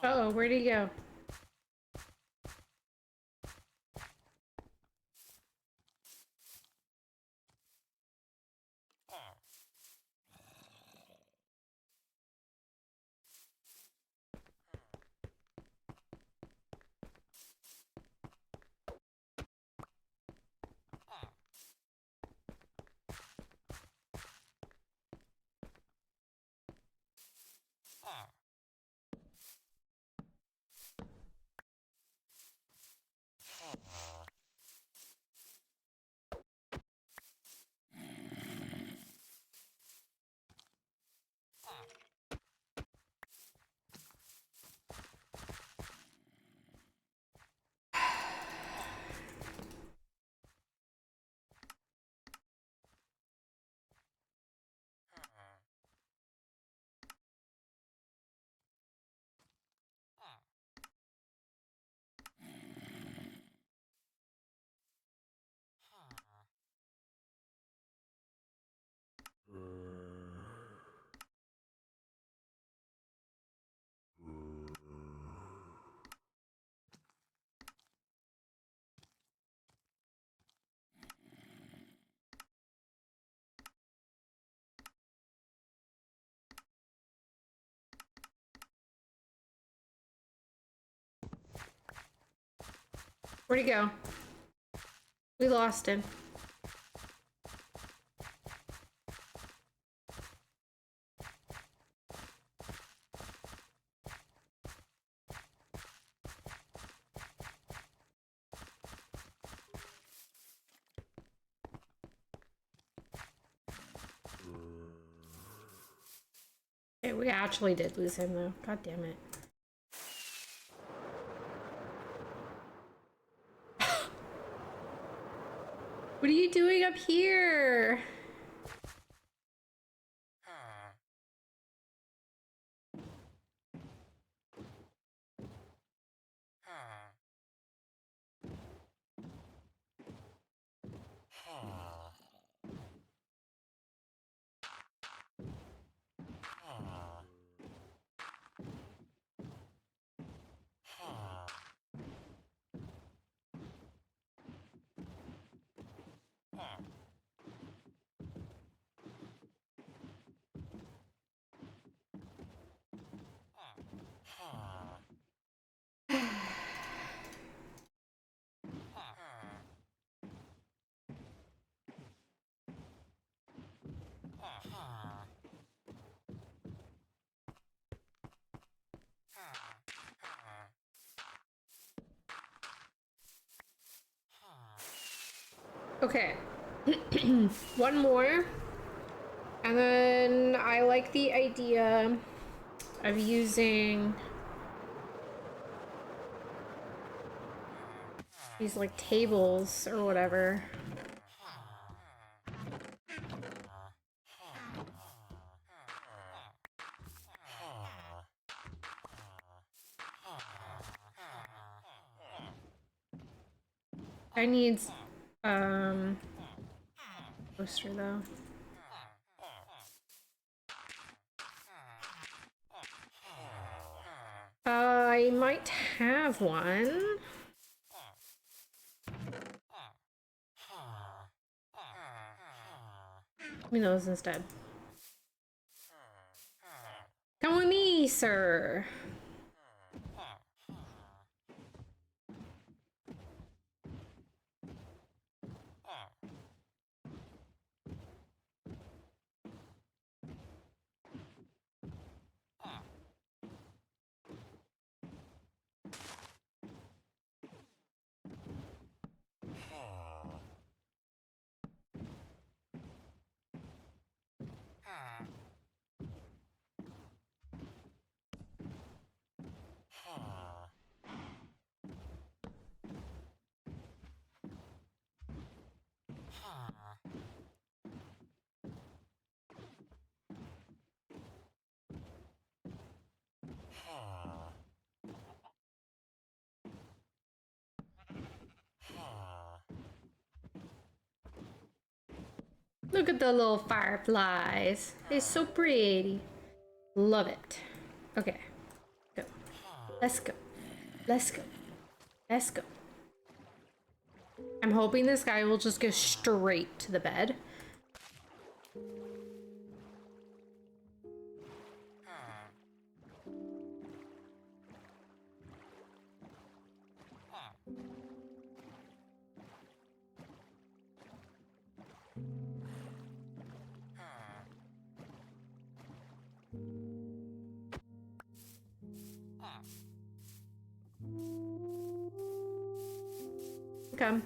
Uh-oh, where'd he go? Where'd he go? We lost him. Okay, we actually did lose him though. God damn it. What are you doing up here? Okay. One more. And then I like the idea of using these like tables or whatever. I need poster though. I might have one. Give me those instead. Come with me, sir. Look at the little fireflies. They're so pretty. Love it. Okay. Go. Let's go. Let's go. Let's go. I'm hoping this guy will just go straight to the bed. Come.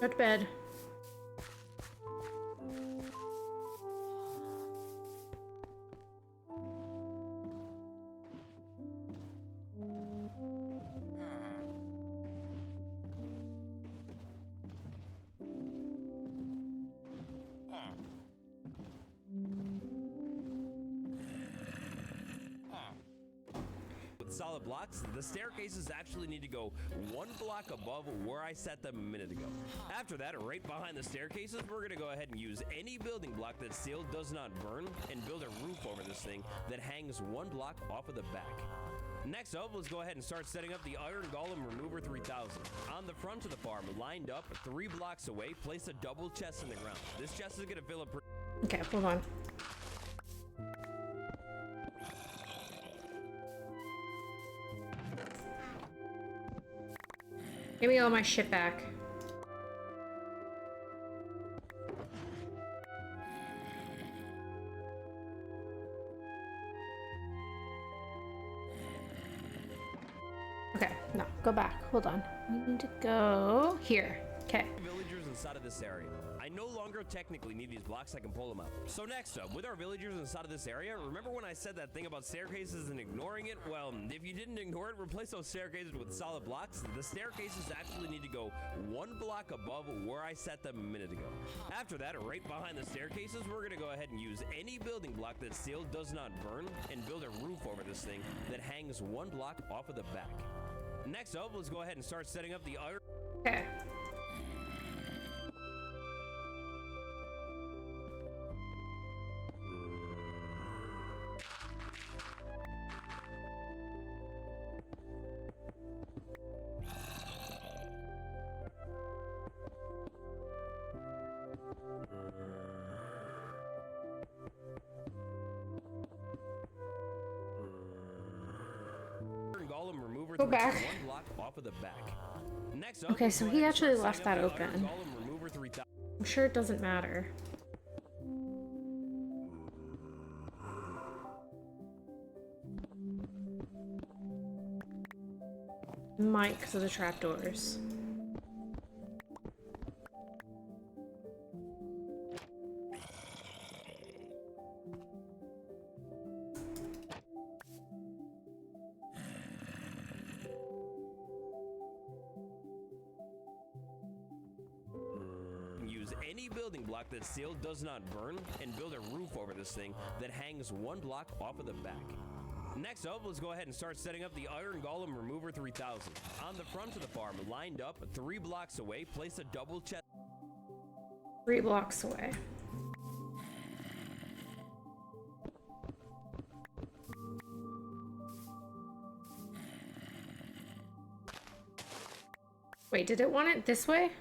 Go to bed. solid blocks, the staircases actually need to go one block above where I set them a minute ago. After that, right behind the staircases, we're gonna go ahead and use any building block that still does not burn and build a roof over this thing that hangs one block off of the back. Next up, let's go ahead and start setting up the Iron Golem Remover 3000. On the front of the farm, lined up 3 blocks away, place a double chest in the ground. This chest is gonna fill up. Okay, hold on. Give me all my shit back. Okay, no, go back. Hold on. We need to go here. Okay. Villagers inside of this area. I no longer technically need these blocks, I can pull them out. So next up, with our villagers inside of this area, remember when I said that thing about staircases and ignoring it? Well, if you didn't ignore it, replace those staircases with solid blocks. The staircases actually need to go one block above where I set them a minute ago. After that, right behind the staircases, we're gonna go ahead and use any building block that still does not burn and build a roof over this thing that hangs one block off of the back. Next up, let's go ahead and start setting up the iron. Okay. Golem remover Go back. one block off of the back. Next up, Okay, so go he ahead and actually start left setting that up the Iron open. Golem remover 3000. I'm sure it doesn't matter. Might because of the trapdoors. Use any building block that still does not burn and build a roof over this thing that hangs one block off of the back. Next up, let's go ahead and start setting up the Iron Golem Remover 3000. On the front of the farm, lined up 3 blocks away, place a double chest. 3 blocks away. Wait, did it want it this way?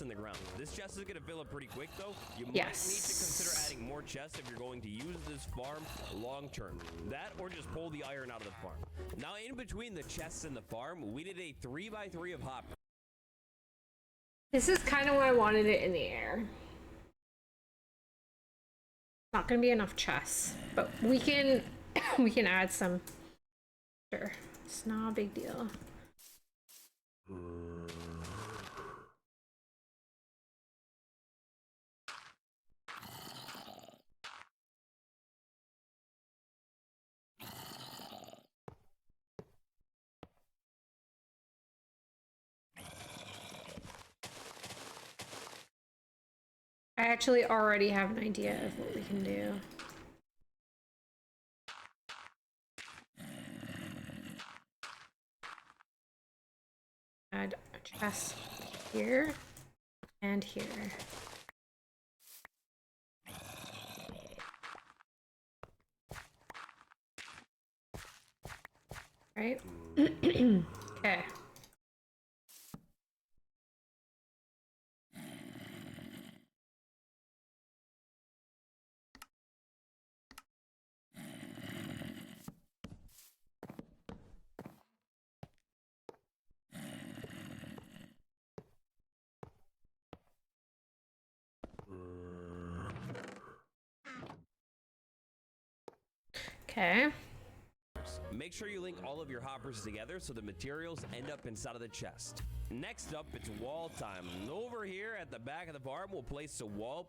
In the ground. This chest is gonna fill up pretty quick though. You might Yes. need to consider adding more chests if you're going to use this farm long term. That or just pull the iron out of the farm. Now in between the chests and the farm, we did a 3x3 of hopper. This is kind of why I wanted it in the air. Not gonna be enough chests, but we can we can add some. Sure, it's not a big deal. I actually already have an idea of what we can do. Add a chest here and here. Right? Okay. Okay. Make sure you link all of your hoppers together so the materials end up inside of the chest. Next up, it's wall time. Over here at the back of the farm, we'll place a wall,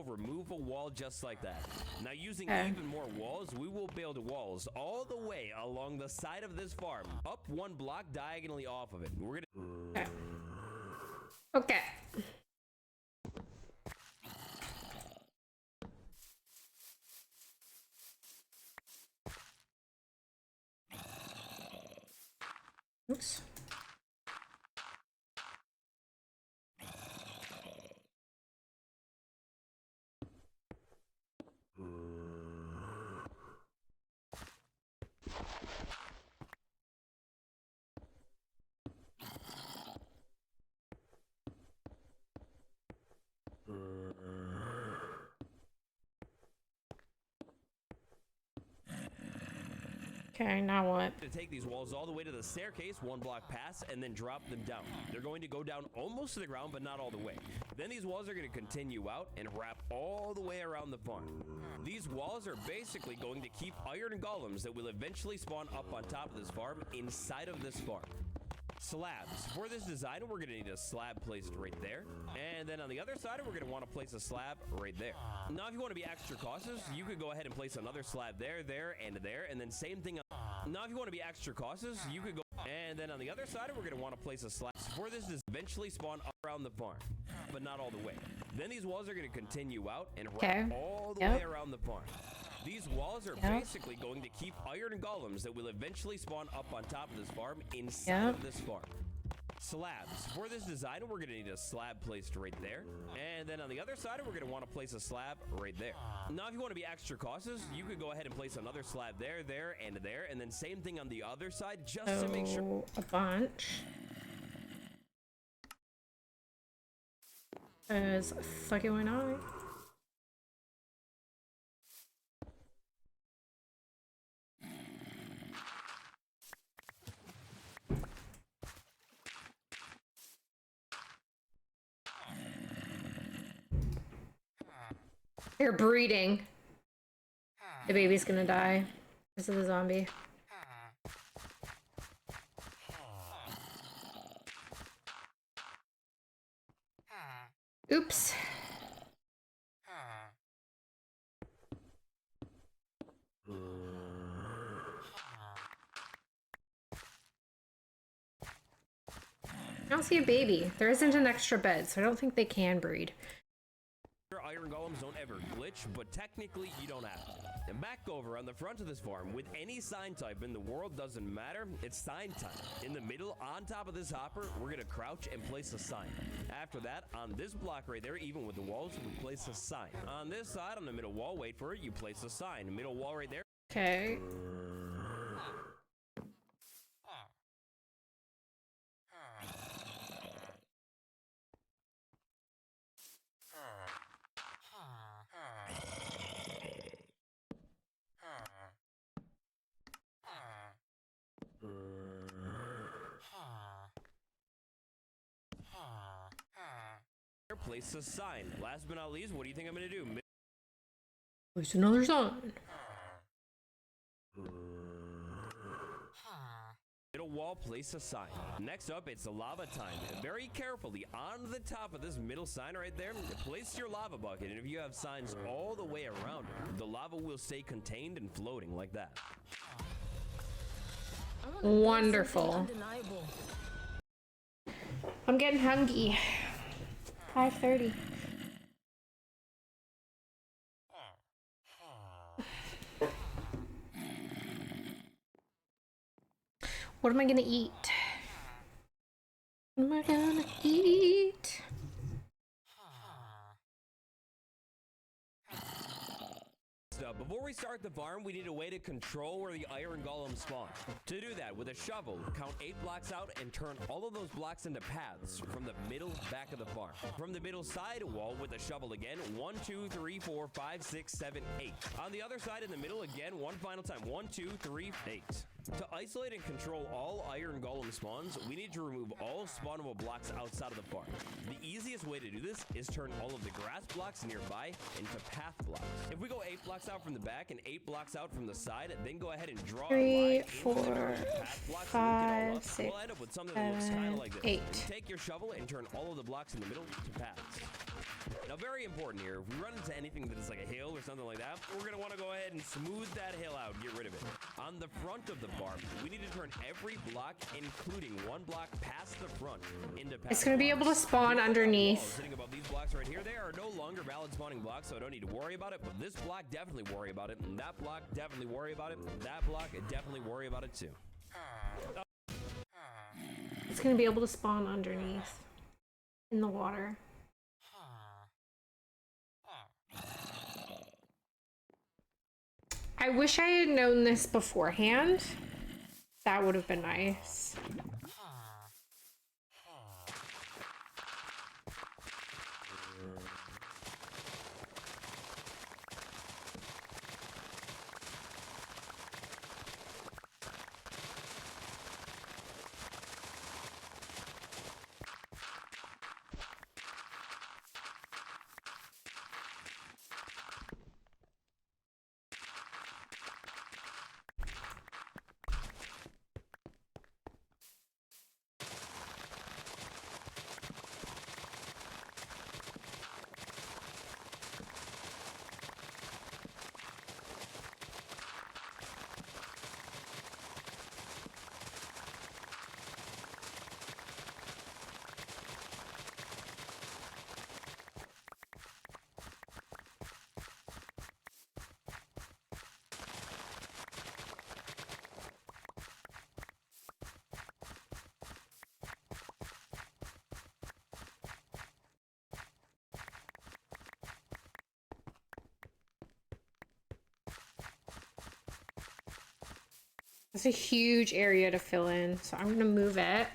remove a wall just like that. Now using even more walls, we will build walls all the way along the side of this farm, up 1 block diagonally off of it. We're gonna... Okay. Oops. Okay, now what? To take these walls all the way to the staircase, 1 block past, and then drop them down. They're going to go down almost to the ground, but not all the way. Then these walls are going to continue out and wrap all the way around the farm. These walls are basically going to keep iron golems that will eventually spawn up on top of this farm inside of this farm. Slabs. For this design, we're going to need a slab placed right there. And then on the other side, we're going to want to place a slab right there. Now, if you want to be extra cautious, you could go ahead and place another slab there, and then same thing. Now, if you want to be extra cautious, you could go. And then on the other side, we're going to want to place a slab. For this to eventually spawn up around the farm, but not all the way. Then these walls are going to continue out and wrap all the way around the farm. These walls are basically going to keep iron golems that will eventually spawn up on top of this farm inside of this farm. Slabs. For this design, we're going to need a slab placed right there. And then on the other side, we're going to want to place a slab right there. Now, if you want to be extra cautious, you could go ahead and place another slab there, and then same thing on the other side, just to make sure. A bunch. As fucking why not? You're breeding. The baby's gonna die. This is a zombie. Oops. I don't see a baby. There isn't an extra bed, so I don't think they can breed. Iron golems don't ever glitch, but technically you don't have to. And back over on the front of this farm, with any sign type in the world, doesn't matter, it's sign time. In the middle, on top of this hopper, we're gonna crouch and place a sign. After that, on this block right there, even with the walls, we place a sign. On this side, on the middle wall, wait for it, you place a sign. Middle wall right there. Okay. Place a sign. Last but not least, what do you think I'm gonna do? Place another sign. Middle wall, place a sign. Next up, it's lava time. Very carefully, on the top of this middle sign right there, place your lava bucket. And if you have signs all the way around it, the lava will stay contained and floating like that. Wonderful. I'm getting hungry. 5:30. What am I gonna eat? What am I gonna eat? Before we start the farm, we need a way to control where the iron golems spawn. To do that, with a shovel, count 8 blocks out and turn all of those blocks into paths from the middle back of the farm. From the middle side wall with the shovel again, 1, 2, 3, 4, 5, 6, 7, 8. On the other side in the middle again, one final time, 1, 2, 3, 8. To isolate and control all iron golem spawns, we need to remove all spawnable blocks outside of the farm. The easiest way to do this is turn all of the grass blocks nearby into path blocks. If we go 8 blocks out from the back and 8 blocks out from the side, then go ahead and draw 3, a line 4, into the path blocks 5, 6, we'll end up with something that looks kind of like this. 8. Take your shovel and turn all of the blocks in the middle to paths. Now, very important here, if we run into anything that is like a hill or something like that, we're going to want to go ahead and smooth that hill out, get rid of it. On the front of the farm, we need to turn every block, including 1 block past the front, into paths. It's gonna be able to spawn underneath. Sitting above these blocks right here, they are no longer valid spawning blocks, so I don't need to worry about it, but this block, definitely worry about it, and that block, definitely worry about it, and that block, definitely worry about it too. it's gonna be able to spawn underneath in the water. I wish I had known this beforehand. That would have been nice. It's a huge area to fill in, so I'm gonna move it.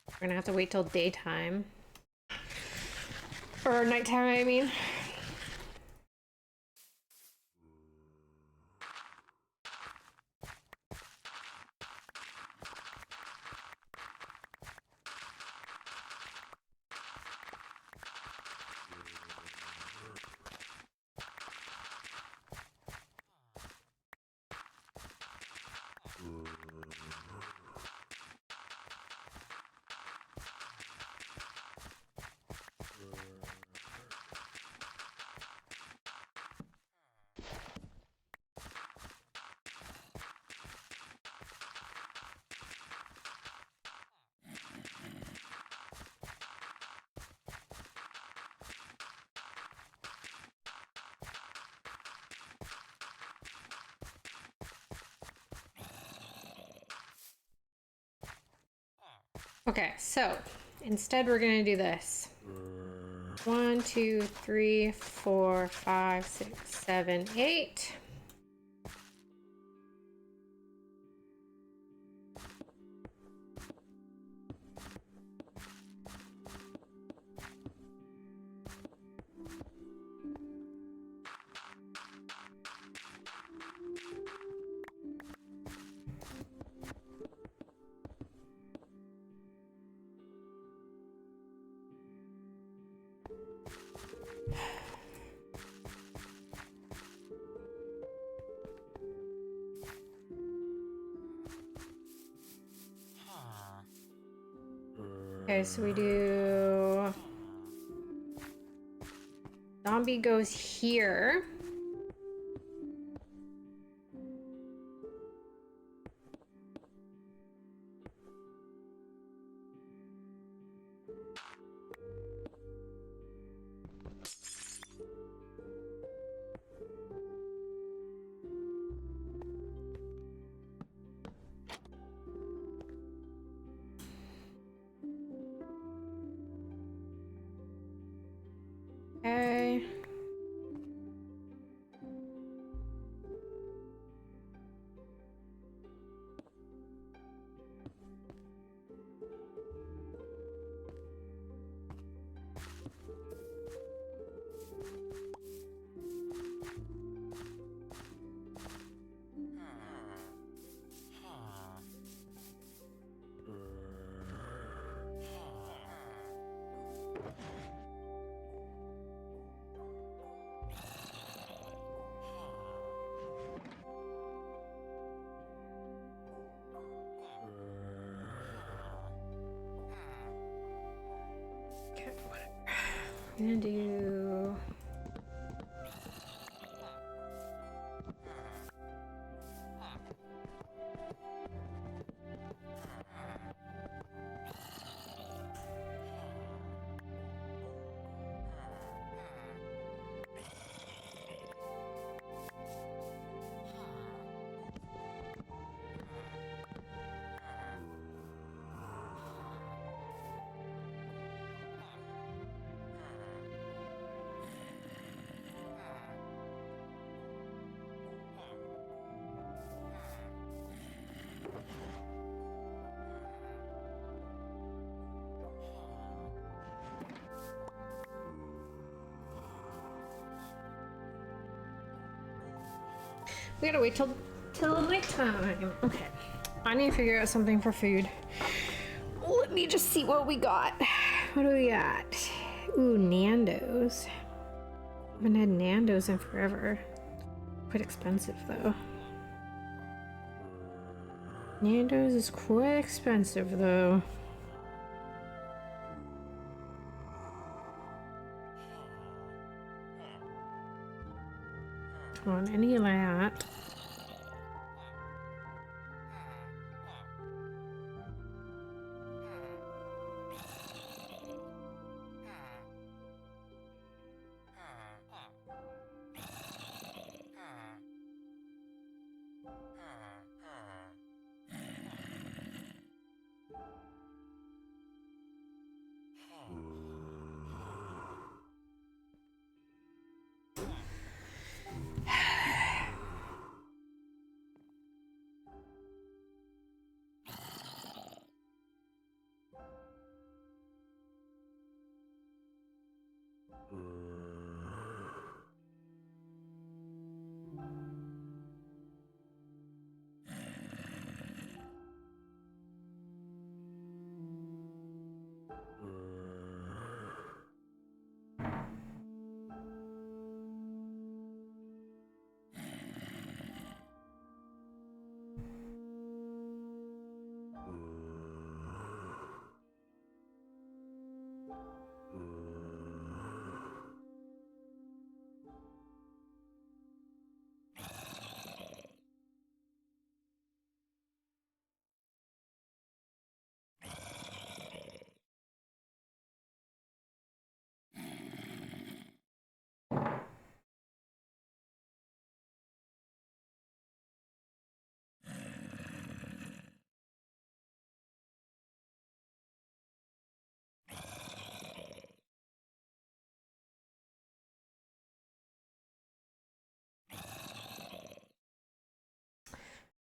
We're gonna have to wait till daytime. Or nighttime, I mean. Okay, so instead we're gonna do this. 1, 2, 3, 4, 5, 6, 7, 8. Okay, so we do... Zombie goes here. Okay. Okay, whatever. I'm gonna do... We gotta wait till nighttime. Okay. I need to figure out something for food. Let me just see what we got. What do we got? Ooh, Nando's. Haven't had Nando's in forever. Quite expensive though. Nando's is quite expensive though. Come on, any of that.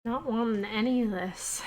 Not wanting any of this.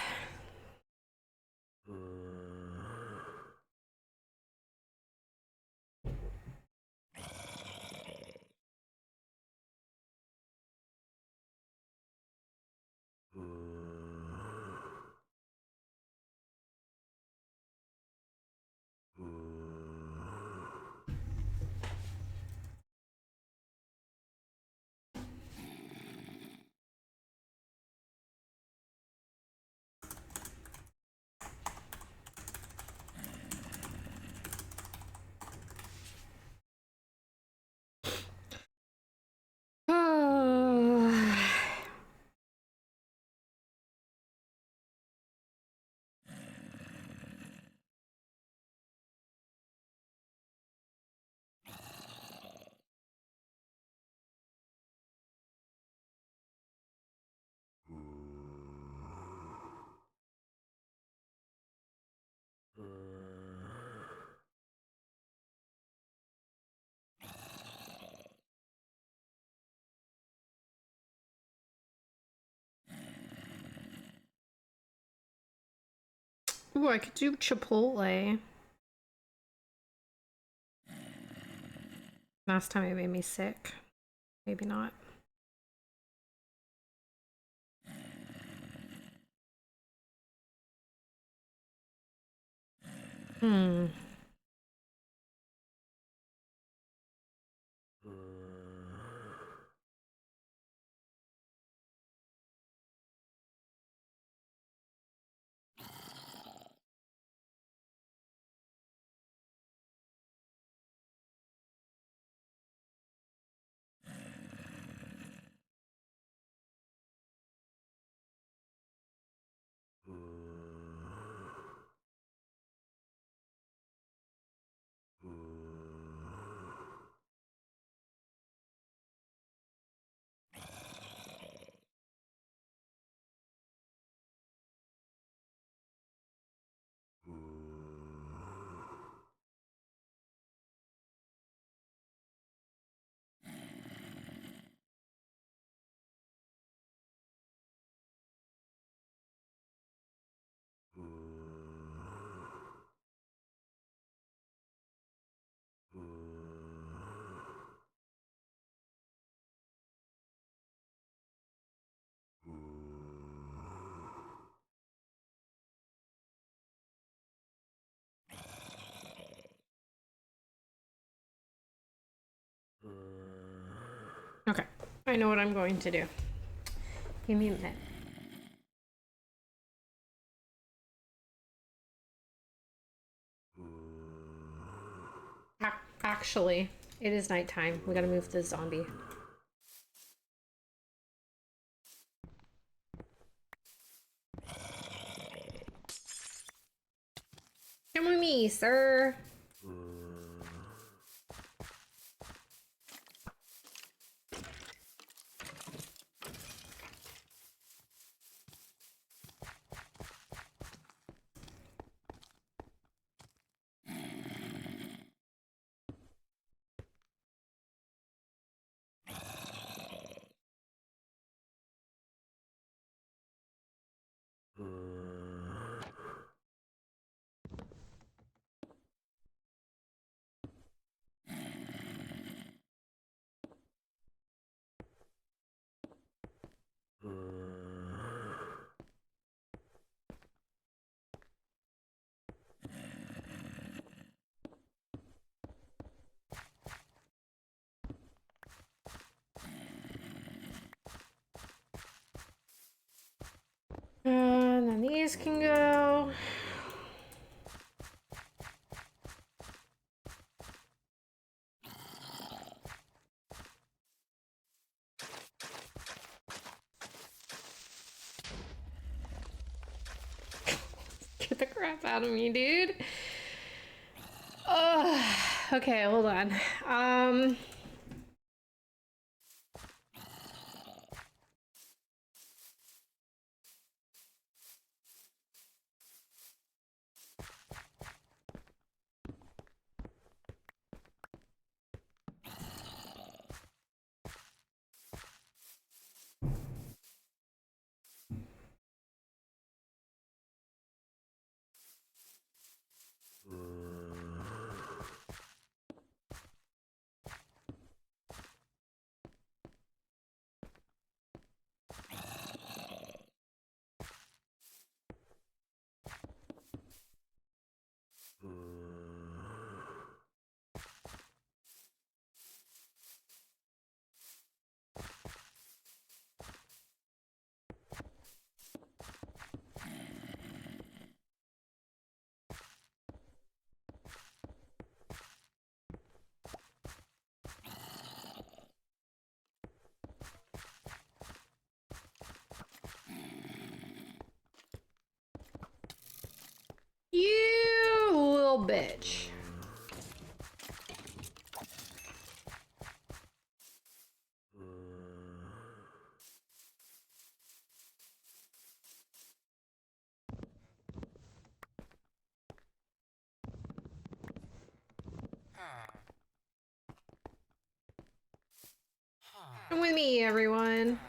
Ooh, I could do Chipotle. Last time it made me sick. Maybe not. Hmm. I know what I'm going to do. Give me a minute. Actually, it is nighttime. We gotta move the zombie. Come with me, sir. And then these can go. Get the crap out of me, dude. Okay, hold on. You little bitch. Come with me, everyone.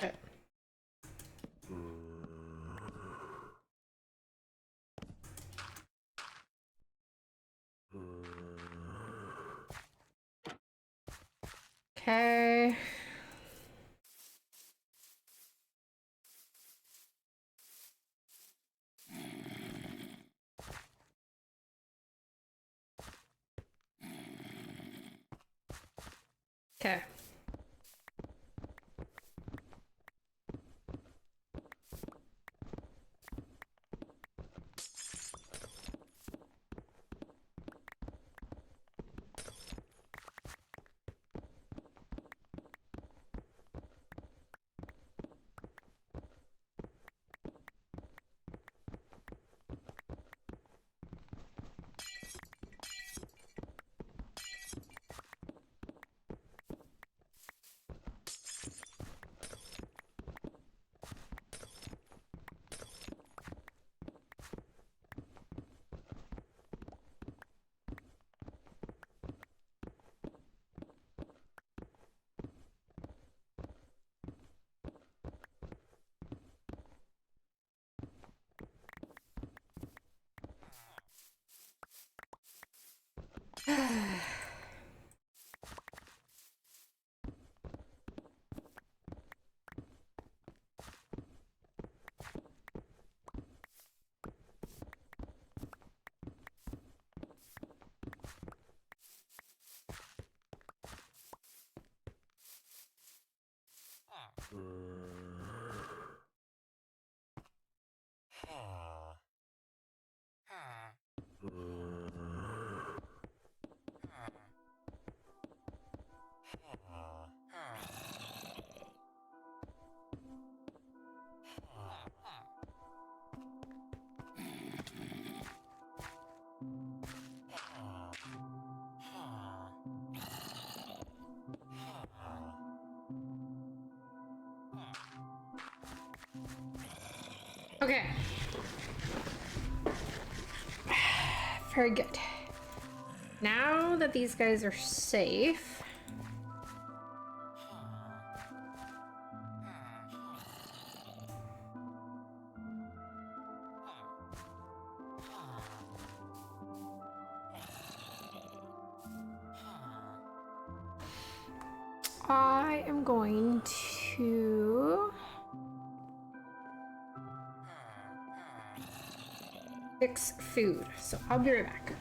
Okay. Okay. Okay. Okay. Very good. Now that these guys are safe, I am going to fix food. So I'll be right back.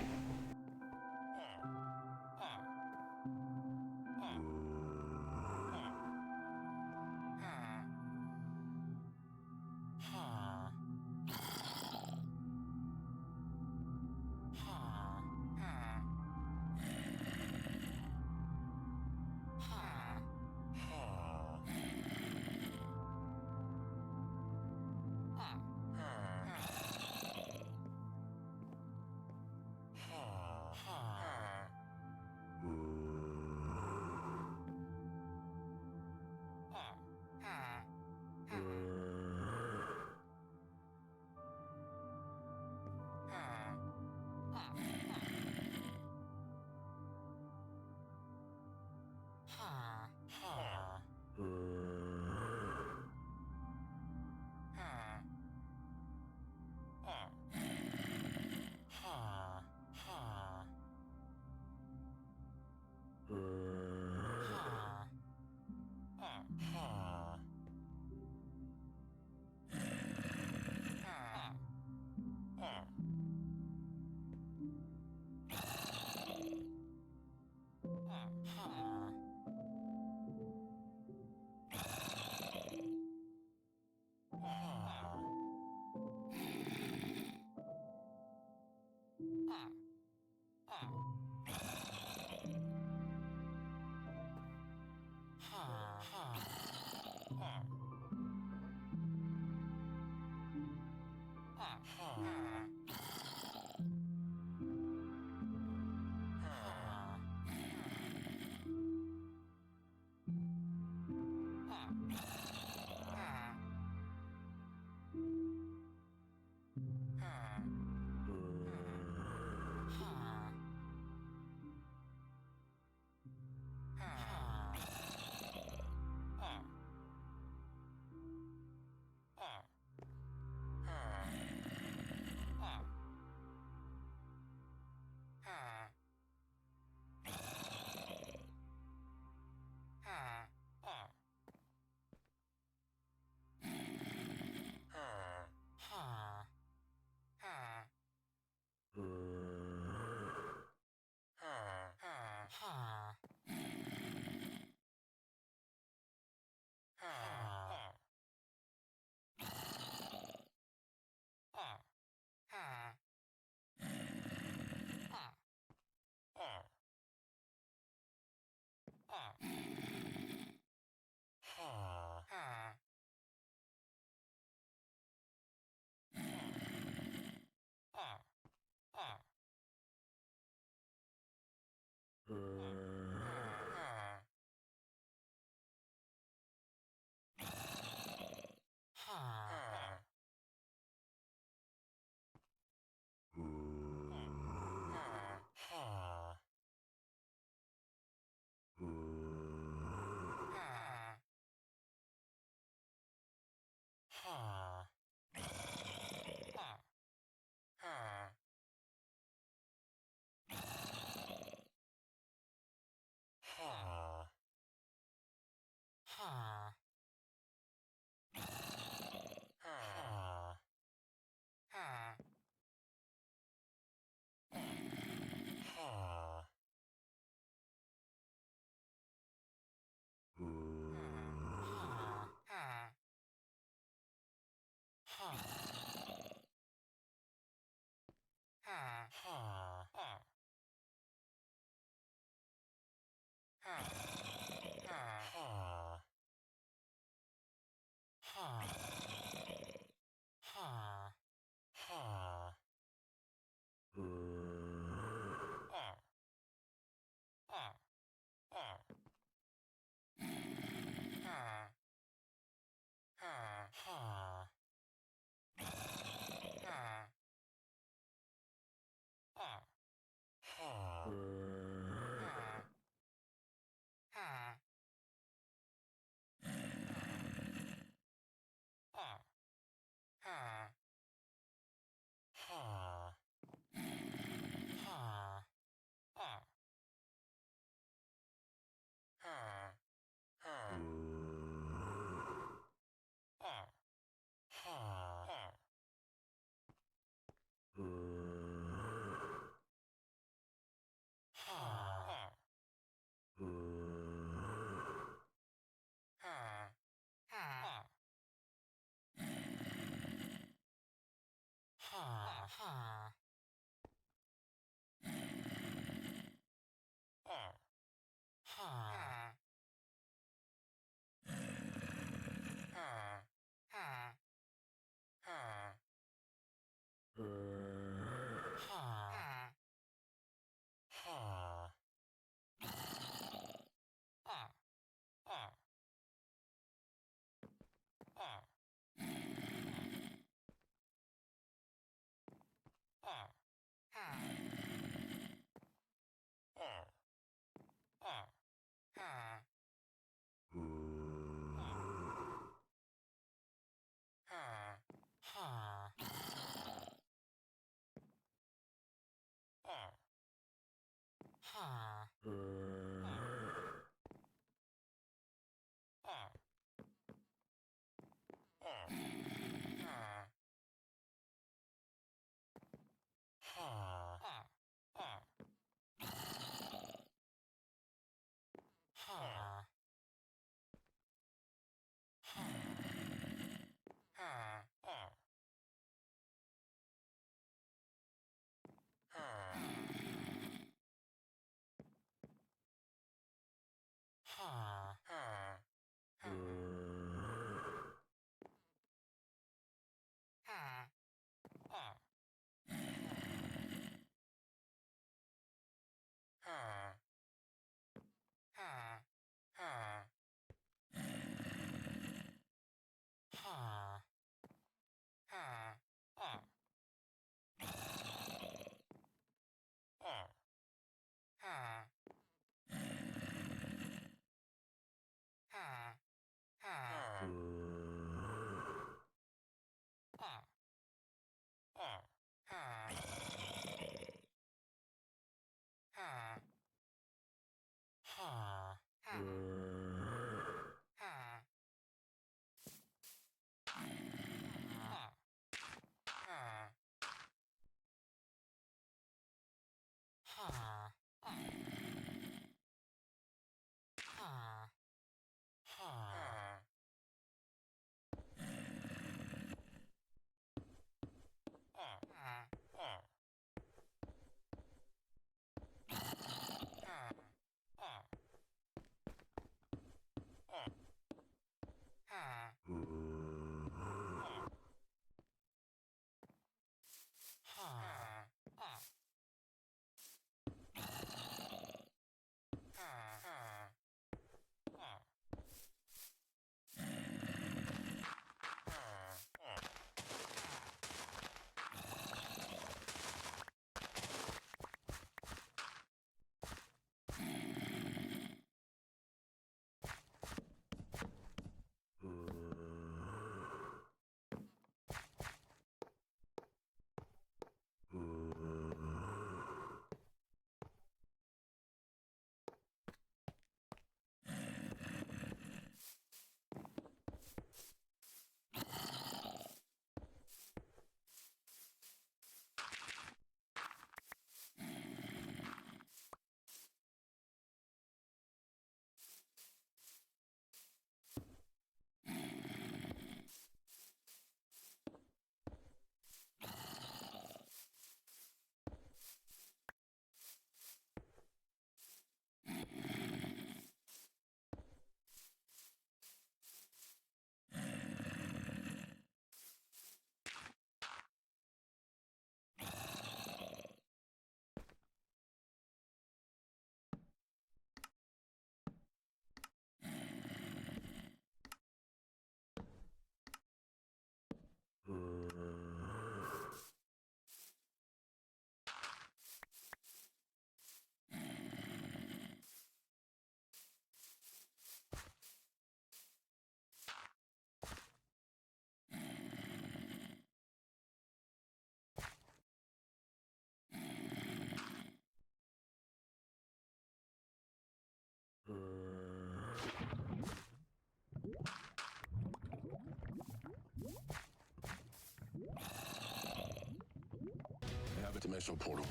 dimensional portal.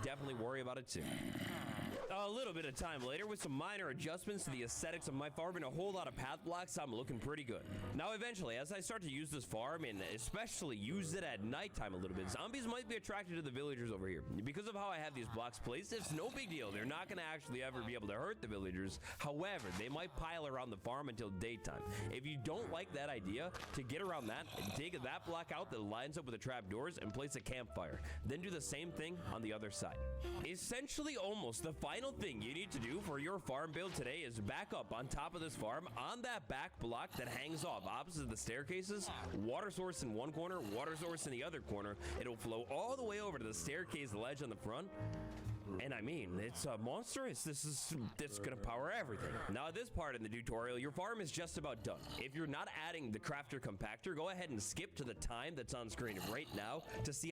Definitely worry about it too. A little bit of time later, with some minor adjustments to the aesthetics of my farm and a whole lot of path blocks, I'm looking pretty good. Now eventually, as I start to use this farm, and especially use it at nighttime a little bit, zombies might be attracted to the villagers over here. Because of how I have these blocks placed, it's no big deal. They're not going to actually ever be able to hurt the villagers. However, they might pile around the farm until daytime. If you don't like that idea, to get around that, take that block out that lines up with the trapdoors and place a campfire. Then do the same thing on the other side. Essentially, almost the final thing you need to do for your farm build today is back up on top of this farm on that back block that hangs off opposite the staircases. Water source in one corner, water source in the other corner. It'll flow all the way over to the staircase ledge on the front. And I mean, it's monstrous. This gonna power everything. Now at this part in the tutorial, your farm is just about done. If you're not adding the crafter compactor, go ahead and skip to the time that's on screen right now to see.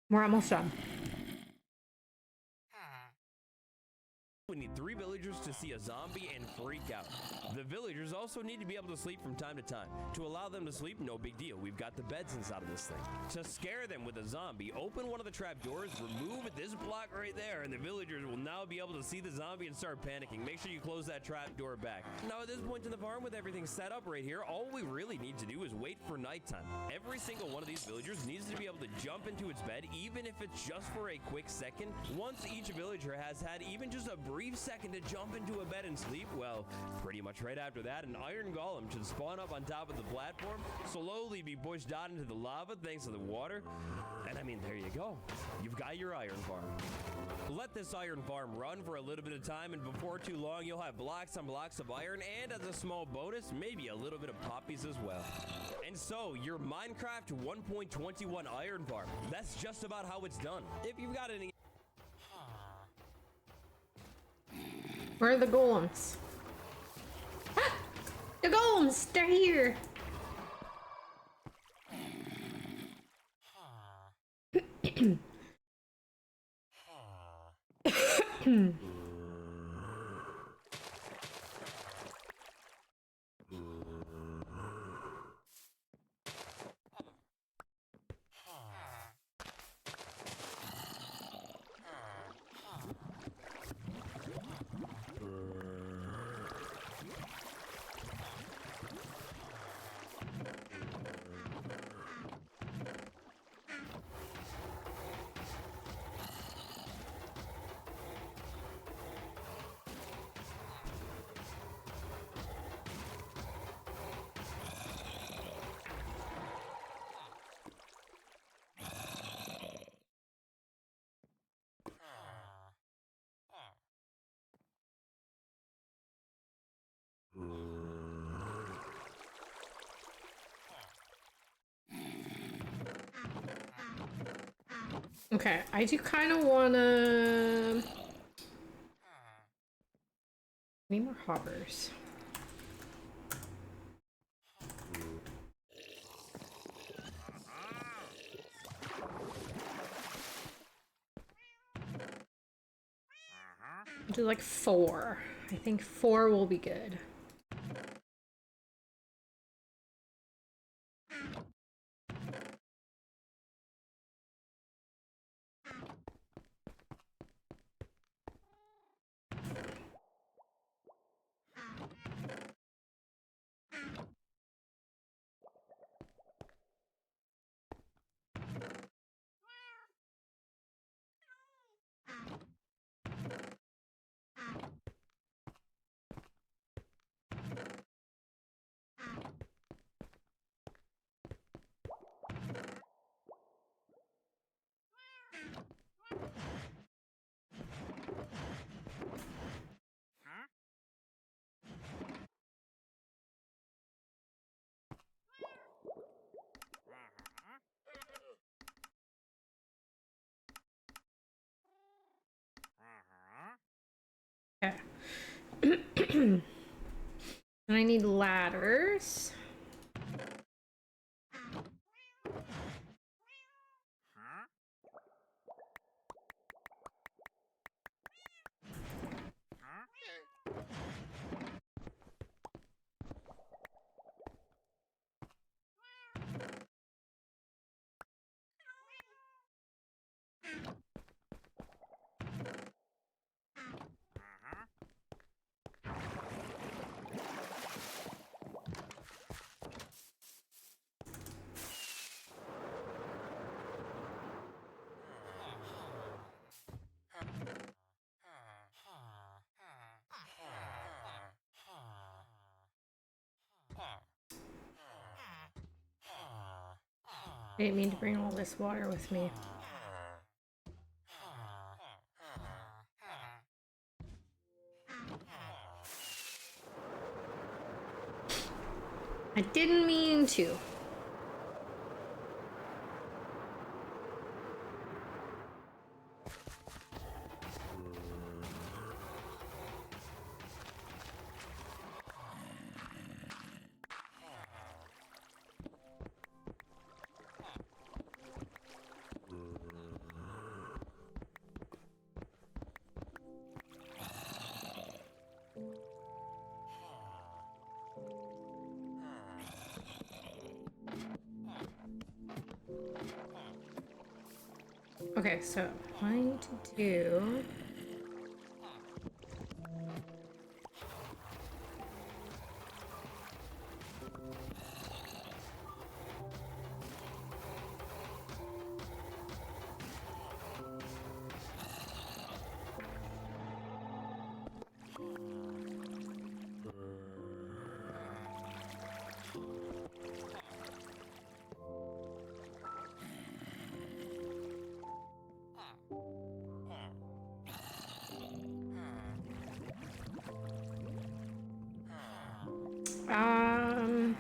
We're almost done. we need 3 villagers to see a zombie and freak out. The villagers also need to be able to sleep from time to time. To allow them to sleep, no big deal. We've got the beds inside of this thing. To scare them with a zombie, open one of the trap doors, remove this block right there, and the villagers will now be able to see the zombie and start panicking. Make sure you close that trap door back. Now at this point in the farm, with everything set up right here, all we really need to do is wait for nighttime. Every single one of these villagers needs to be able to jump into its bed, even if it's just for a quick second. Once each villager has had even just a brief second to jump into a bed and sleep, well, pretty much right after that, an iron golem should spawn up on top of the platform, slowly be pushed out into the lava thanks to the water, and I mean, there you go. You've got your iron farm. Let this iron farm run for a little bit of time, and before too long, you'll have blocks on blocks of iron, and as a small bonus, maybe a little bit of poppies as well. And so, your Minecraft 1.21 iron farm. That's just about how it's done. If you've got any... Where are the golems? Ah! The golems! They're here! Okay, I do kind of wanna... Need more hoppers. I'll do like 4. I think 4 will be good. Okay. And I need ladders. I didn't mean to bring all this water with me. I didn't mean to. Okay, so I need to do... Um...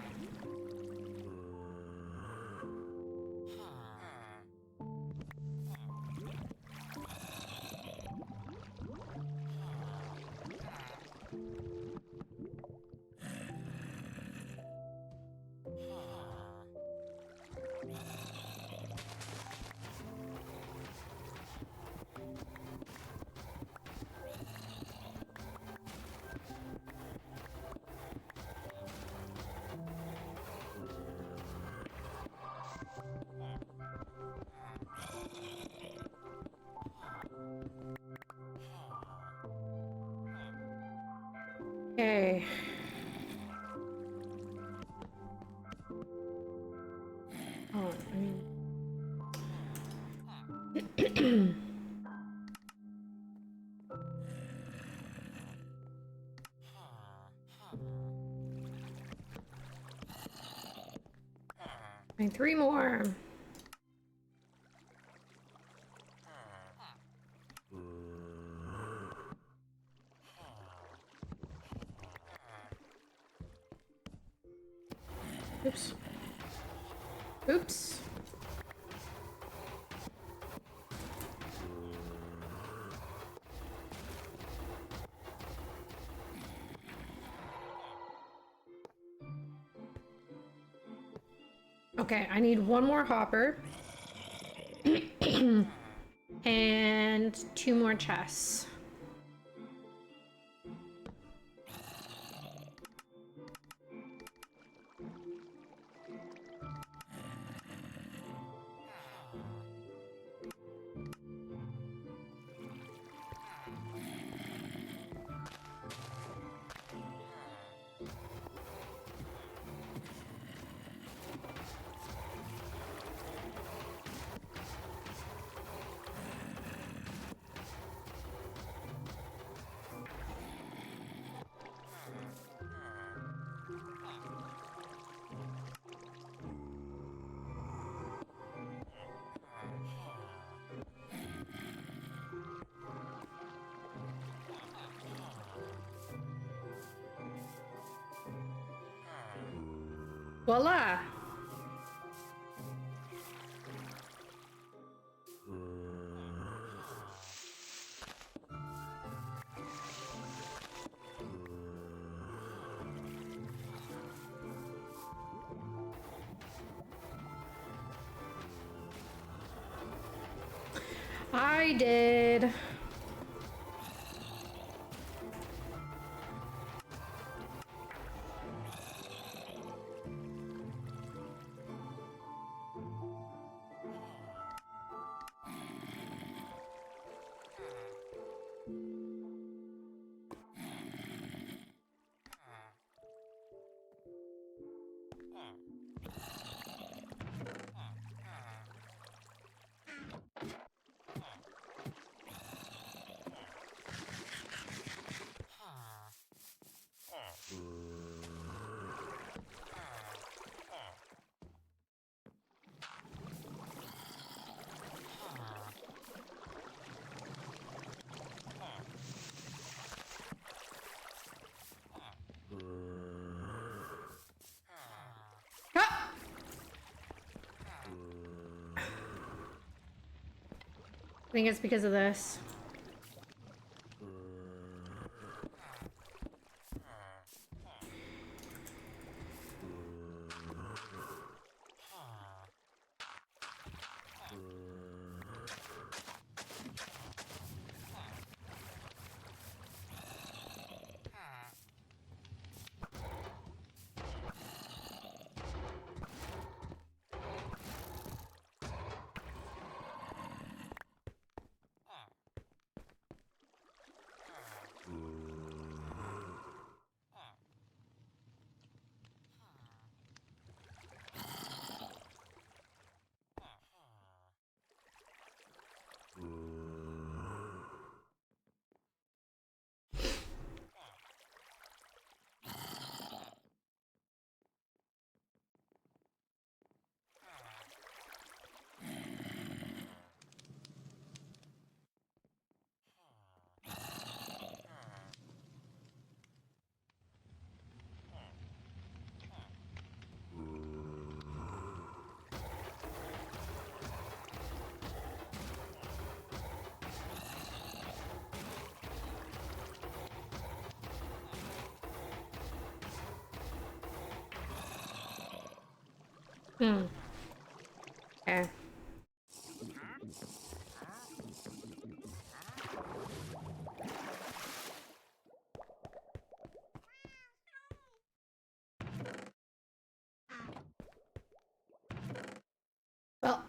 Okay. Oh, I mean... I need 3 more. Oops. Oops. Okay, I need 1 more hopper. And 2 more chests. Voila! I did. Ah! I think it's because of this. Hmm. Okay. Well.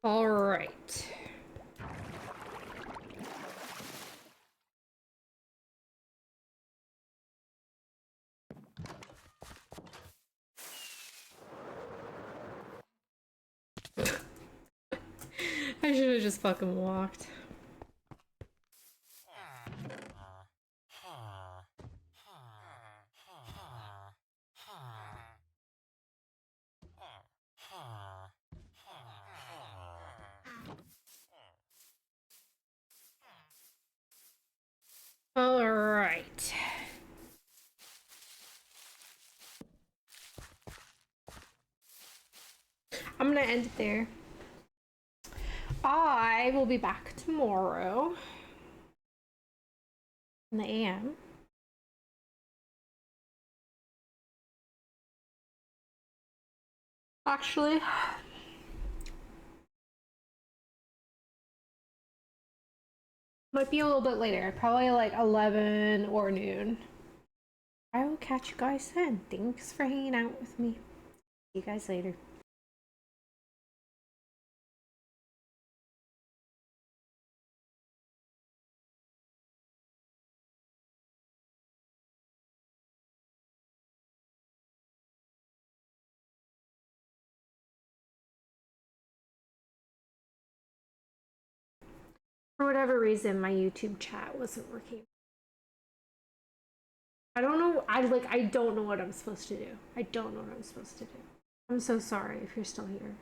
All right. I should have just fucking walked. All right. I'm gonna end it there. I will be back tomorrow in the AM. Actually, might be a little bit later, probably like 11 or noon. I will catch you guys then. Thanks for hanging out with me. See you guys later. For whatever reason, my YouTube chat wasn't working. I don't know. I don't know what I'm supposed to do. I don't know what I'm supposed to do. I'm so sorry if you're still here.